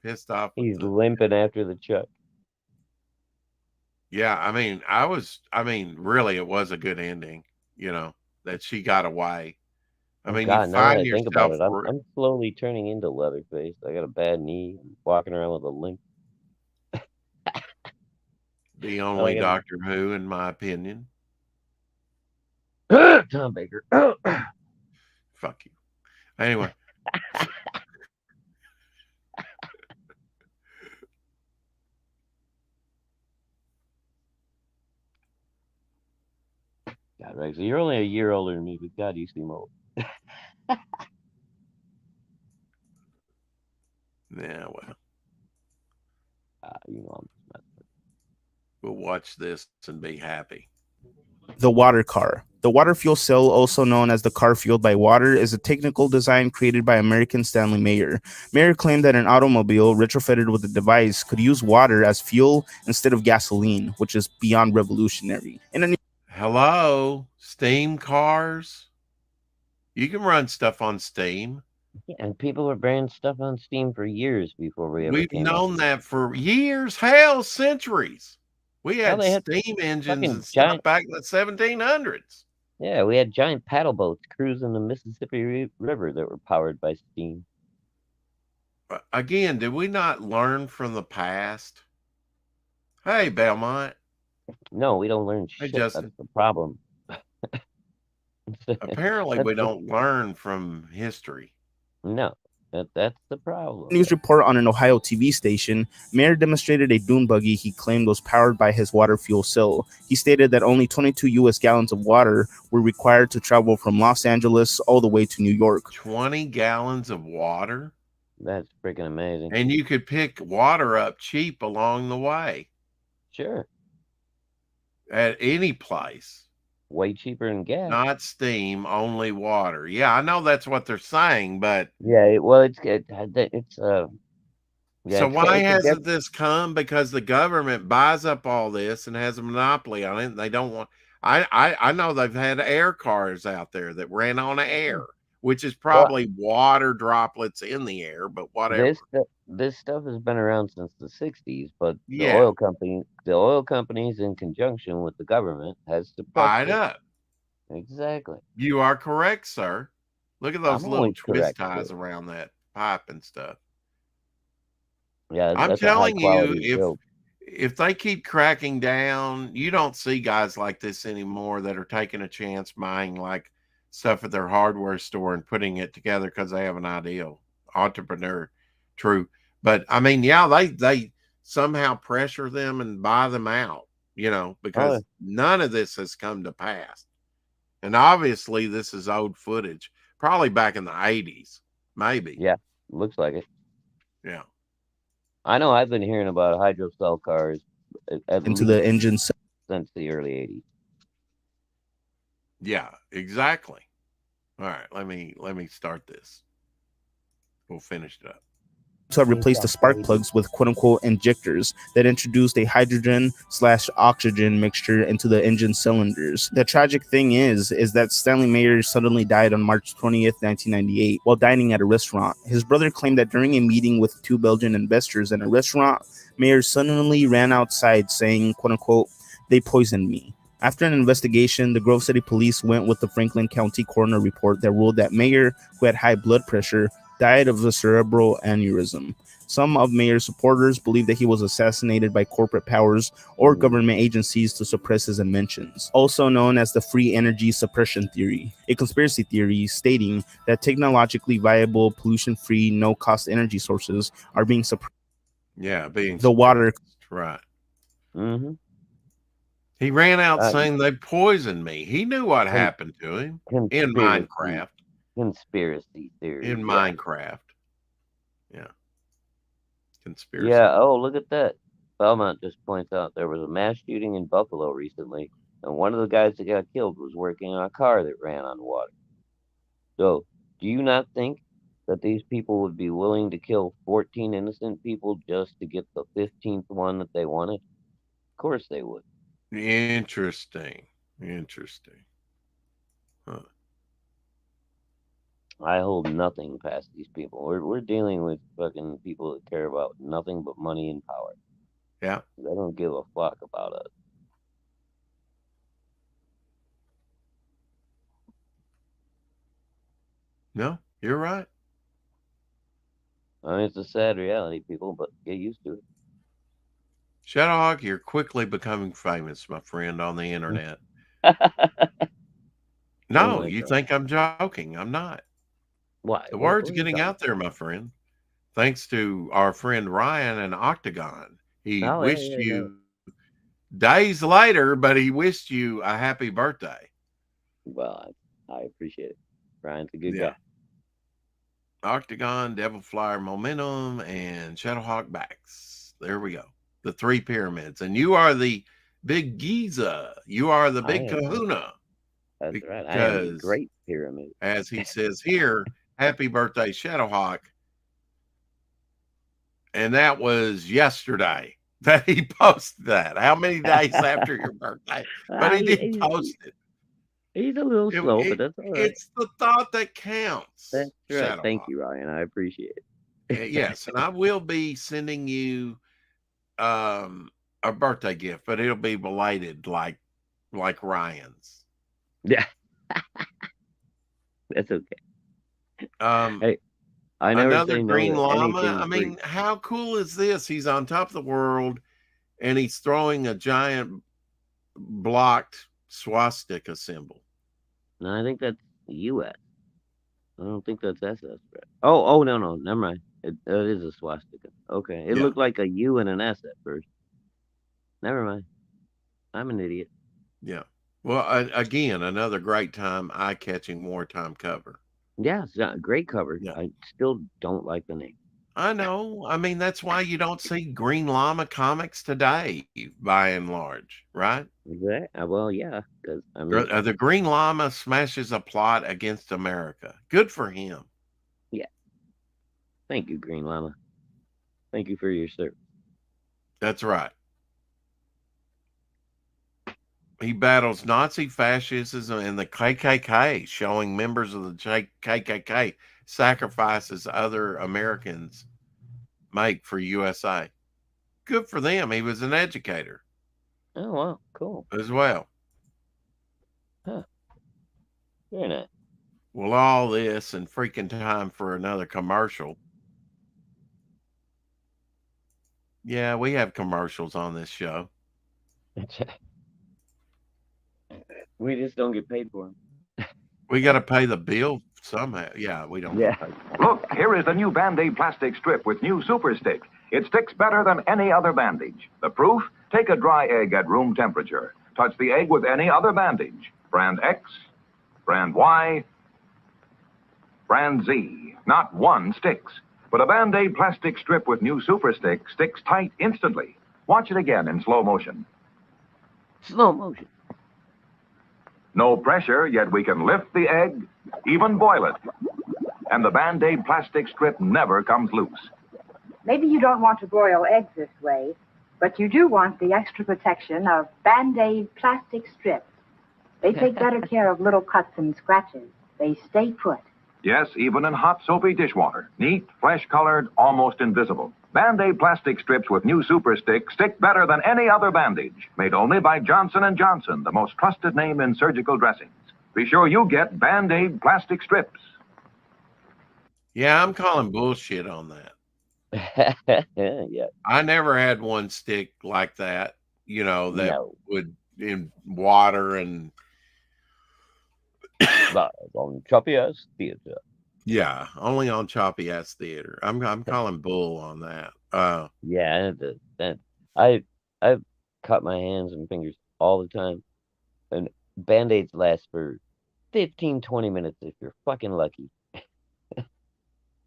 pissed off with He's the. limping after the truck. Yeah, really, it was a good ending, that she got away. I Oh mean, you God, now that find I think about yourself it, I'm slowly turning into Leatherface. I got a bad knee, I'm walking around with a limp. the Oh, only Doctor Who, in my opinion. Tom Baker. Fuck you. Anyway. God, Rex, you're only a year older than me, but God, you seem old. Yeah, well, I'm just messing. we'll watch this and be happy. The water car. The water fuel cell, also known as the car fueled by water, is a technical design created by American Stanley Mayer. Mayer claimed that an automobile retrofitted with the device could use water as fuel instead of gasoline, which is beyond revolutionary. Hello, steam cars. You can run stuff on steam. Yeah, and people were burning stuff on Steam for years before we ever We've came known up. that for years, hell, centuries. We Hell, had they had steam engines and stuff giant. back in the 1700s. Yeah, we had giant paddle boats cruising the Mississippi River that were powered by steam. Again, did we not learn from the past? Hey, Belmont. No, we don't learn Hey, shit. Justin. That's the problem. Apparently, we don't learn from history. No, that's the problem. News report on an Ohio TV station, Mayer demonstrated a dune buggy he claimed was powered by his water fuel cell. He stated that only 22 U.S. gallons of water were required to travel from Los Angeles all the way to New York. 20 gallons of water? That's freaking amazing. And you could pick water up cheap along the way. Sure. At any place. Way cheaper than gas. Not steam, only water. Yeah, I know that's what they're saying, but yeah, so why hasn't this come? Because the government buys up all this and has a monopoly on it. And they don't want. I know they've had air cars out there that ran on air, which is probably water droplets in the air, but whatever. This stuff has been around since the 60s, but the oil companies in conjunction with the government has suppressed buy it up. Exactly. You are correct, sir. Look at those little twist ties too. around that pipe and stuff. Yeah, I'm telling you, if they keep cracking down, you don't see guys like this anymore that are taking a chance buying like stuff at their hardware store and putting it together because they have an ideal. entrepreneur, true. But I mean, yeah, they somehow pressure them and buy them out, Oh, because none of this has come to pass. And obviously, this is old footage, probably back in the 80s, maybe. yeah, looks like it. Yeah. I know I've been hearing about hydro cell cars at into the least engine. since the early 80s. Yeah, exactly. All right, let me start this. We'll finish it up. To replace the spark plugs with quote unquote injectors that introduced a hydrogen slash oxygen mixture into the engine cylinders. The tragic thing is that Stanley Mayer suddenly died on March 20th, 1998, while dining at a restaurant. His brother claimed that during a meeting with two Belgian investors in a restaurant, Mayer suddenly ran outside saying, quote unquote, "They poisoned me." After an investigation, the Grove City Police went with the Franklin County coroner report that ruled that Mayer, who had high blood pressure, died of a cerebral aneurysm. Some of Mayer's supporters believe that he was assassinated by corporate powers or government agencies to suppress his inventions, also known as the free energy suppression theory, a conspiracy theory stating that technologically viable, pollution-free, no-cost energy sources are being suppressed. Yeah, being The water. suppressed. Right. Mm-hmm. He ran out Uh, saying they poisoned me. He knew what con- happened to him in conspiracy, Minecraft. conspiracy In theories. Yeah. Minecraft. Yeah. Conspiracy. Yeah. Oh, look at that. Belmont just points out there was a mass shooting in Buffalo recently, and one of the guys that got killed was working on a car that ran on water. So, do you not think that these people would be willing to kill 14 innocent people just to get the 15th one that they wanted? Of course they would. Interesting. Interesting. Huh. I hold nothing past these people. We're dealing with fucking people that care about nothing but money and power. Yeah. They don't give a fuck about us. No, you're right. I mean, it's a sad reality, people, but get used to Shadowhawk, you're quickly becoming famous, my friend, on the it. internet. Oh No, my you god. think I'm joking. I'm not. Why? The What word's are you getting talking out there, my friend. Thanks to our friend Ryan and Octagon. He about? Oh, yeah, wished yeah, yeah. you days later, but he wished you a happy birthday. Well, I appreciate it. Brian's a good Yeah. guy. Octagon, Devil Flyer Momentum, and Shadowhawk Backs. There we go. The three pyramids. And you are the big Giza. You are the I big am. kahuna. That's right. I am the Because, great pyramid. as he says here, happy birthday, Shadowhawk. And that was yesterday that he posted that. How many days after your birthday? But he did post it. He's a little It, slow, but it. that's all right. It's the thought that counts, That's right. Thank Shadowhawk. you, Ryan. I appreciate it. Yes, and I will be sending you um a birthday gift, but it'll be belated like Ryan's. Yeah, that's okay. Um Hey, I never Another say no green to llama. anything I free. mean, how cool is this? He's on top of the world and he's throwing a giant blocked swastika symbol. No, I think that's U.S. I don't think that's SS. Right? Oh, no, no, never mind. It is a swastika. Okay, it Yeah. looked like a U and an S at first. Never mind. I'm an idiot. Yeah. Well, again, another great time, eye-catching wartime cover. Yeah, it's a great cover. Yeah. I still don't like the name. I know. I mean, that's why you don't see Green Llama comics today, by and large, right? Is that? Well, yeah, because I mean, The Green Llama smashes a plot against America. Good for him. yeah. Thank you, Green Llama. Thank you for your service. That's right. He battles Nazi fascism and the KKK, showing members of the KKK sacrifices other Americans make for USA. Good for them. He was an educator Oh wow, cool. as well. Huh. Very nice. Well, all this and freaking time for another commercial. Yeah, we have commercials on this show. We just don't get paid for them. We got to pay the bill Some have. Yeah, we don't Yeah. get paid. Look, here is the new Band-Aid plastic strip with new Super Stick. It sticks better than any other bandage. The proof? Take a dry egg at room temperature. Touch the egg with any other bandage. Brand X, brand Y, brand Z. Not one sticks. But a Band-Aid plastic strip with new Super Stick sticks tight instantly. Watch it again in slow motion. Slow motion. No pressure, yet we can lift the egg, even boil it. And the Band-Aid plastic strip never comes loose. Maybe you don't want to broil eggs this way, but you do want the extra protection of Band-Aid plastic strips. They take better care of little cuts and scratches. They stay put. Yes, even in hot, soapy dishwater. Neat, flesh-colored, almost invisible. Band-Aid plastic strips with new Super Stick stick better than any other bandage. Made only by Johnson & Johnson, the most trusted name in surgical dressings. Be sure you get Band-Aid plastic strips. Yeah, I'm calling bullshit on that. Yeah. I never had one stick like that, that No. would in water and Live on Choppy Ass Theater. yeah, only on choppy ass theater. I'm calling bull on that. Yeah, I've cut my hands and fingers all the time, and Band-Aids last for 15, 20 minutes if you're fucking lucky.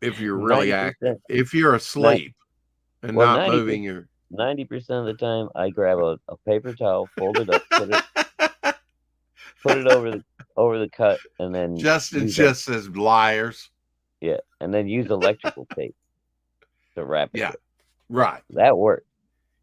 If you're really 90%. active, if you're asleep and Well, not 90%. moving your 90% of the time, I grab a paper towel, fold it up, put it over the cut, and then Justin use just says liars. yeah, and then use electrical tape to wrap it. Yeah, with. right. That works.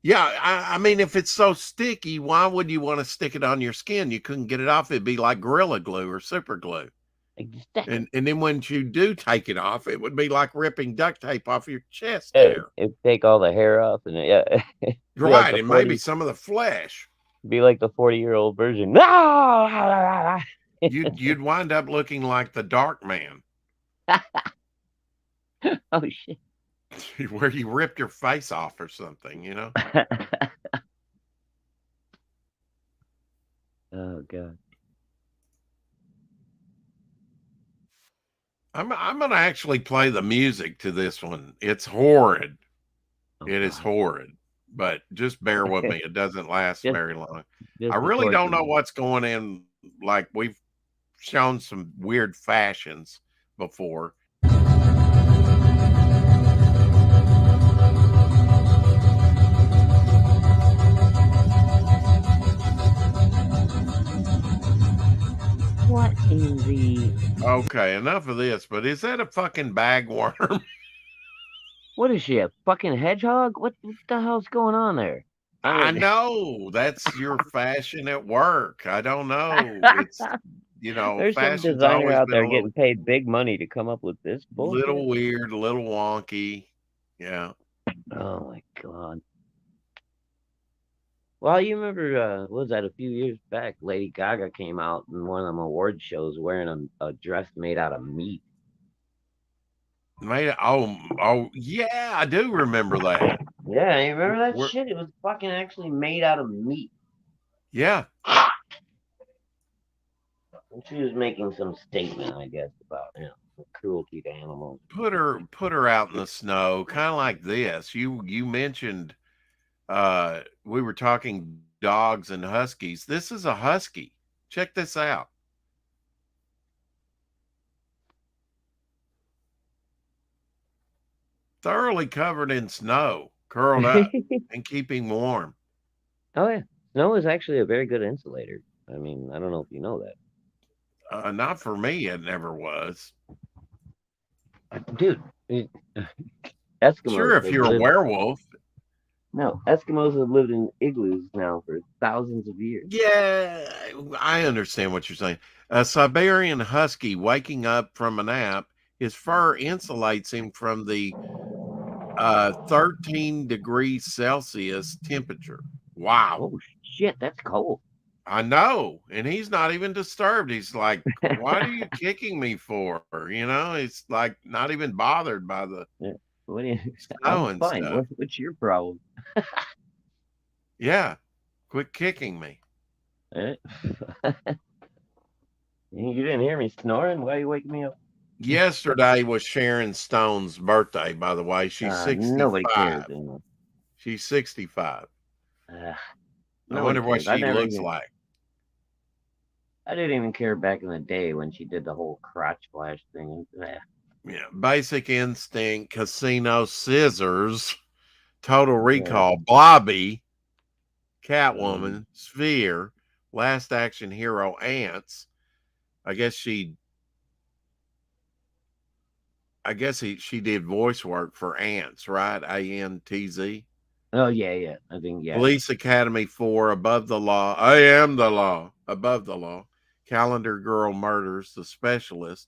Yeah, I mean, if it's so sticky, why would you want to stick it on your skin? You couldn't get it off. It'd be like Gorilla Glue or Super Glue. Exactly. And then when you do take it off, it would be like ripping duct tape off your chest Yeah, hair. it'd take all the hair off, and Right, like and maybe some of the flesh. be like the 40-year-old version. You'd wind up looking like the Dark Man, Oh shit. where you ripped your face off or something, Oh god. I'm gonna actually play the music to this one. It's horrid. Oh, It is God. horrid, but just bear with me. It doesn't last Just- very long. Just I the really don't know torture. what's going in. Like, we've shown some weird fashions before. What in the Okay, enough of this, but is that a fucking bagworm? what is she, a fucking hedgehog? What the hell's going on there? I mean- know that's your fashion at work. I don't know. It's There's some fashion's designer always out been there a little, getting paid big money to come up with this bullshit. little weird, a little wonky. Yeah. Oh my god. Well, you remember, what was that, a few years back, Lady Gaga came out in one of them award shows wearing a dress made out of meat. Oh yeah, I do remember that. Yeah, you remember that Where- shit? It was fucking actually made out of meat. Yeah. And she was making some statement, I guess, about cruelty to animals. Put her out in the snow, kind of like this. You mentioned we were talking dogs and huskies. This is a husky. Check this out. Thoroughly covered in snow, curled up and keeping warm. Oh yeah, snow is actually a very good insulator. I mean, I don't know if you know that. Not for me, it never was. Dude, Eskimos. Sure, if have you're a lived- werewolf. No, Eskimos have lived in igloos now for thousands of years. Yeah, I understand what you're saying. A Siberian husky waking up from a nap, his fur insulates him from the 13 degrees Celsius temperature. Wow. Oh shit, that's cold. I know. And he's not even disturbed. He's like, what are you kicking me for? It's like not even bothered by the What do you? snow I'm and fine. stuff. What's your problem? Yeah. Quit kicking me. Eh? You didn't hear me snoring? Why are you waking me up? Yesterday was Sharon Stone's birthday, by the way. She's Nobody cares 65. anymore. She's 65. Uh, I nobody wonder what cares. I she never looks even. like. I didn't even care back in the day when she did the whole crotch flash thing. Yeah, Basic Instinct, Casino, Scissors, Total Yeah. Recall, Bobby, Mm. Catwoman, Sphere, Last Action Hero, Ants. I guess she she did voice work for Ants, right? ANTZ. Oh yeah. I think Police Academy 4, Above the Law, I Am the Law, Above the Law, Calendar Girl Murders, The Specialist,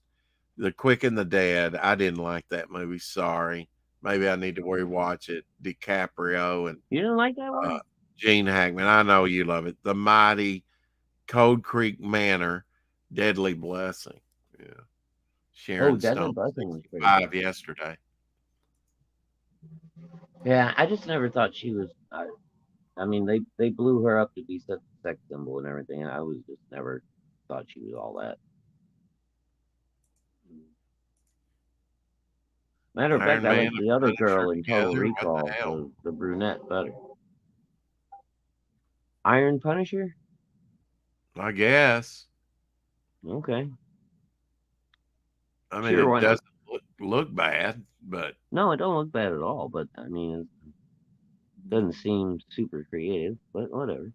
The Quick and the Dead. I didn't like that movie. Sorry. Maybe I need to rewatch it. DiCaprio and You didn't like that one? Gene Hackman. I know you love it. The Mighty, Cold Creek Manor, Deadly Blessing. Yeah. Sharon Deadly Stone, Blessing was pretty 65 good. yesterday. Yeah, I just never thought she was. I mean, they blew her up to be such a sex symbol and everything, and I was just never thought she was all that. Matter of fact, Iron I Man like and the other Punisher girl in Total together. What the Recall, hell? the brunette better. Iron Punisher? I guess. Okay. I mean, Sure, why it not? doesn't look bad, but No, it don't look bad at all, but I mean, it doesn't seem super creative, but whatever.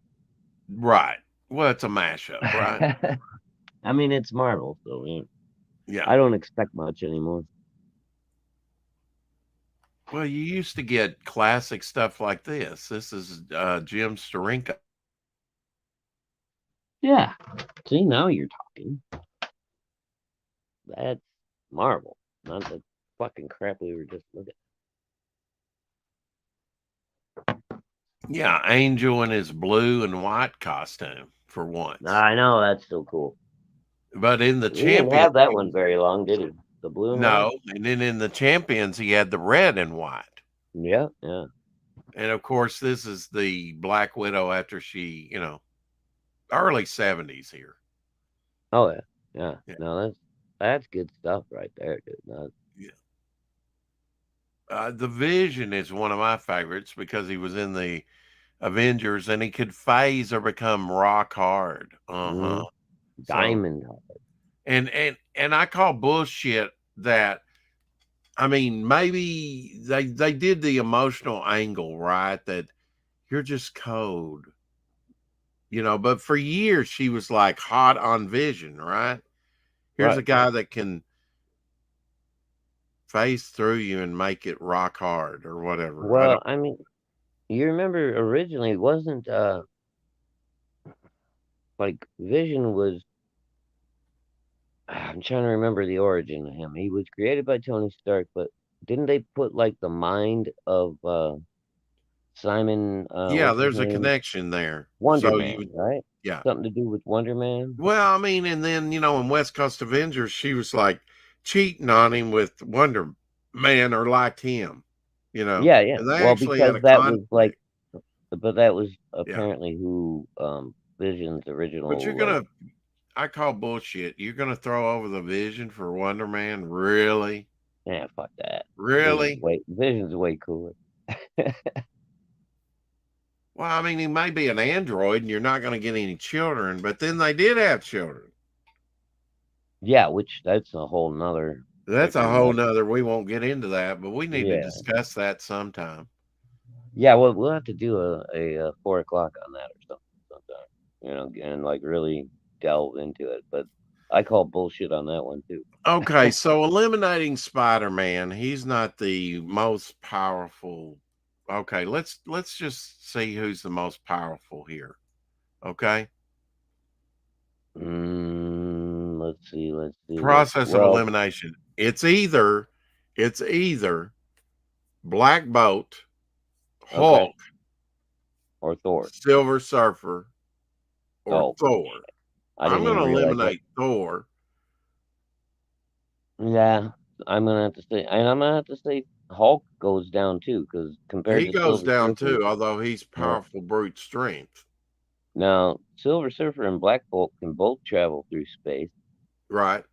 right. Well, it's a mashup, right? I mean, it's Marvel, so yeah. Yeah. I don't expect much anymore. Well, you used to get classic stuff like this. This is Jim Steranko. Yeah. See, now you're talking. That's Marvel, not the fucking crap we were just looking Yeah, Angel in his blue and white costume for once. at. I know, that's so cool. But in the He didn't Champions, have that one very long, did he? The blue and white? no. And then in the Champions, he had the red and white. Yeah. And of course, this is the Black Widow after she, early 70s here. Oh yeah. Yeah. No, that's good stuff right there, dude. No, The Vision is one of my favorites because he was in the Avengers and he could phase or become rock hard. So, Diamond. and I call bullshit that, I mean, maybe they did the emotional angle, right? That you're just cold, but for years she was like hot on Vision, right? Here's Right. a guy that can phase through you and make it rock hard or whatever. Well, I mean, you remember originally it wasn't like Vision was. I'm trying to remember the origin of him. He was created by Tony Stark, but didn't they put like the mind of Simon? Yeah, What's his there's a name? connection there. Wonder So Man, right? yeah. Something to do with Wonder Man. Well, I mean, and then, in West Coast Avengers, she was like cheating on him with Wonder Man or liked him, Yeah. and they Well, actually had because a that was conflict. like, but that was Yeah. apparently who Vision's But original. I call bullshit. You're going to throw over the Vision for Wonder Man? Really? Yeah, fuck that. Really? Vision's way cooler. Well, I mean, he may be an android and you're not going to get any children, but then they did have children. Yeah, which that's a whole nother. That's a whole nother. We won't get into that, but we need to Yeah. discuss that sometime. Yeah, well, we'll have to do a 4 o'clock on that or something sometime, and like really delve into it. But I call bullshit on that one too. Okay, so eliminating Spider-Man, he's not the most powerful. Okay, let's just see who's the most powerful here. Okay. Let's see. Process of elimination. It's either Black Bolt, Hulk, or Thor, Silver Surfer, or Thor. I'm going to eliminate Thor. Yeah, I'm gonna have to say, and I'm gonna have to say Hulk goes down too, because compared He to goes Silver down Surfer, too, although he's powerful brute strength. now Silver Surfer and Black Bolt can both travel through space. Right.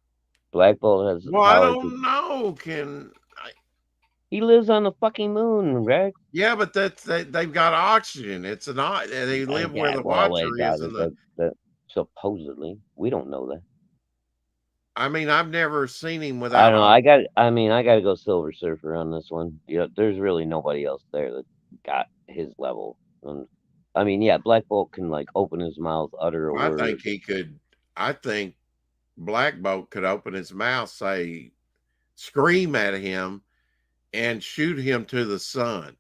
Black Bolt has the Well, I power to. don't know. Can I, He lives on the fucking moon, Rex. yeah, but they've got oxygen. It's an they live where Yeah, the well, they water got is, it. and the. That supposedly we don't know that. I mean, I've never seen him I without don't know. oxygen. I mean, I got to go Silver Surfer on this one. Yeah, there's really nobody else there that got his level. And I mean, yeah, Black Bolt can like open his mouth, utter a I word. think he could. I think Black Bolt could open his mouth, say, scream at him, and shoot him to the sun.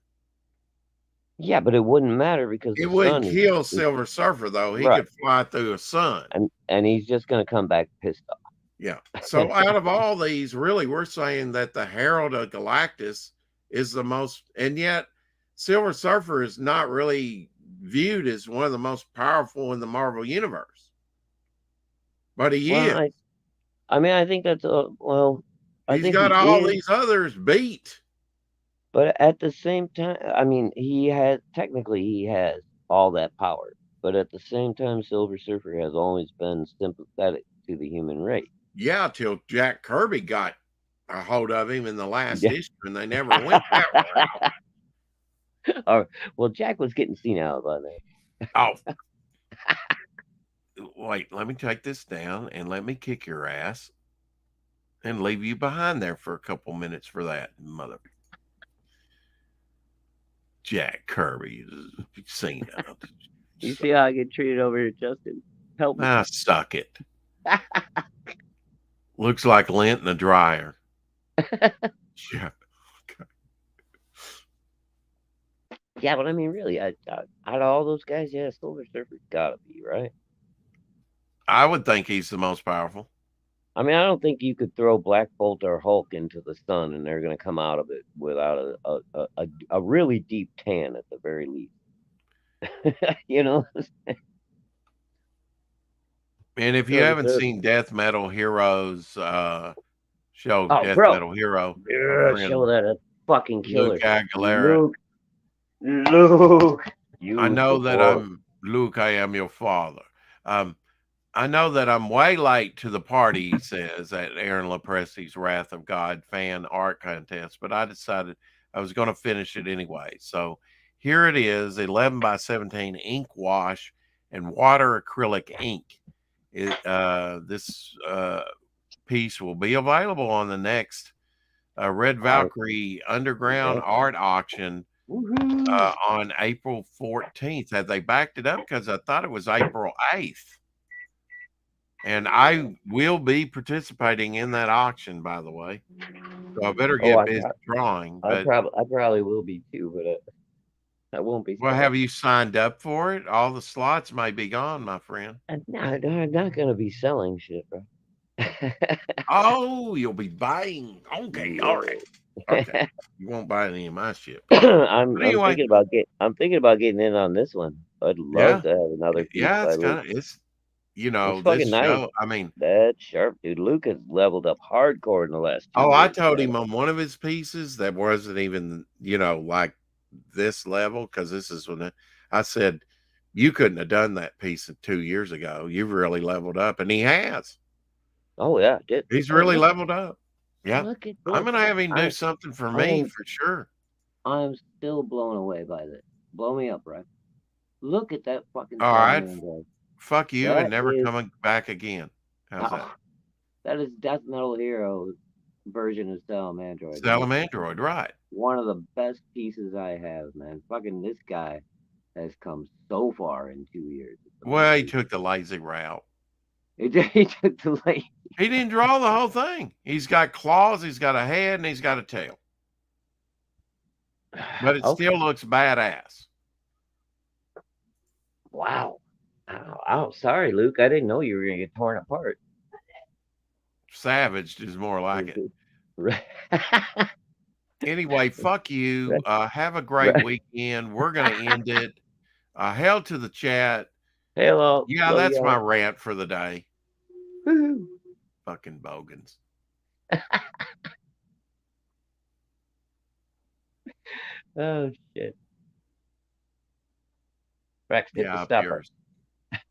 Yeah, but it wouldn't matter because It the wouldn't sun kill is Silver Surfer though. He right, could fly through a sun. and he's just gonna come back pissed off. Yeah. So out of all these, really, we're saying that the Herald of Galactus is the most, and yet Silver Surfer is not really viewed as one of the most powerful in the Marvel universe, but he Well, is. I mean, I think that's well, I He's think got he all is, these others beat. but at the same time, I mean, he has all that power, but at the same time, Silver Surfer has always been sympathetic to the human race. Yeah, till Jack Kirby got a hold of him in the last Yeah. issue, and they never went that route. Well, Jack was getting senile by then. Oh, wait, let me take this down and let me kick your ass and leave you behind there for a couple minutes for that, mother. Jack Kirby is senile. You see how I get treated over here, Justin? Help me. Ah, suck it. Looks like lint in a dryer. Yeah. Yeah, but I mean, really, out of all those guys, yeah, Silver Surfer's gotta be, right? I would think he's the most powerful. I mean, I don't think you could throw Black Bolt or Hulk into the sun and they're going to come out of it without a really deep tan at the very least. You know? And if you Silver haven't Surfer. seen Death Metal Heroes show, Oh, Death bro. Metal Hero, Yeah, our show friend that a fucking killer. Luke Aguilera. Luke, you I know that before. I'm Luke, I am your father. I know that I'm way late to the party, he says, at Aaron Lepresti's Wrath of God fan art contest, but I decided I was going to finish it anyway. So here it is, 11 by 17 ink wash and water acrylic ink. This piece will be available on the next Red Valkyrie Underground Art Auction on April 14th. Have they backed it up? Because I thought it was April 8th. And I will be participating in that auction, by the way. So I better get busy drawing. But I probably will be too, but I won't be. well, have you signed up for it? All the slots may be gone, my friend. No, I'm not going to be selling shit, bro. Oh, you'll be buying. Okay, all right. Okay. You won't buy any of my shit. I'm Anyway, thinking about getting in on this one. I'd love to have another piece. Yeah, it's you know, it's this fucking nice. show, I mean, That's sharp, dude. Luke has leveled up hardcore in the last 2 oh, years. I told him on one of his pieces that wasn't even, like this level, because this is when I said, you couldn't have done that piece 2 years ago. You've really leveled up, and he has. Oh yeah, He's really leveled up. Yeah, look at I'm this. gonna have him do something for me for sure. I'm still blown away by this. Blow me up, right? Look at that fucking. All right, fuck you and never coming back again. How's that? That is Death Metal Heroes version of Salamandroid. Salamandroid, right? One of the best pieces I have, man. Fucking this guy has come so far in 2 years. Well, he took the lazy route. He took the lazy. He didn't draw the whole thing. He's got claws, he's got a head, and he's got a tail. But it still looks badass. Wow. Oh, sorry, Luke. I didn't know you were going to get torn apart. Savaged is more like it. Anyway, fuck you. Have a great weekend. We're going to end it. Hell to the chat. Hello. Yeah, that's my rant for the day. Woo-hoo. Fucking bogans. Oh, shit. Rex, hit the stopper.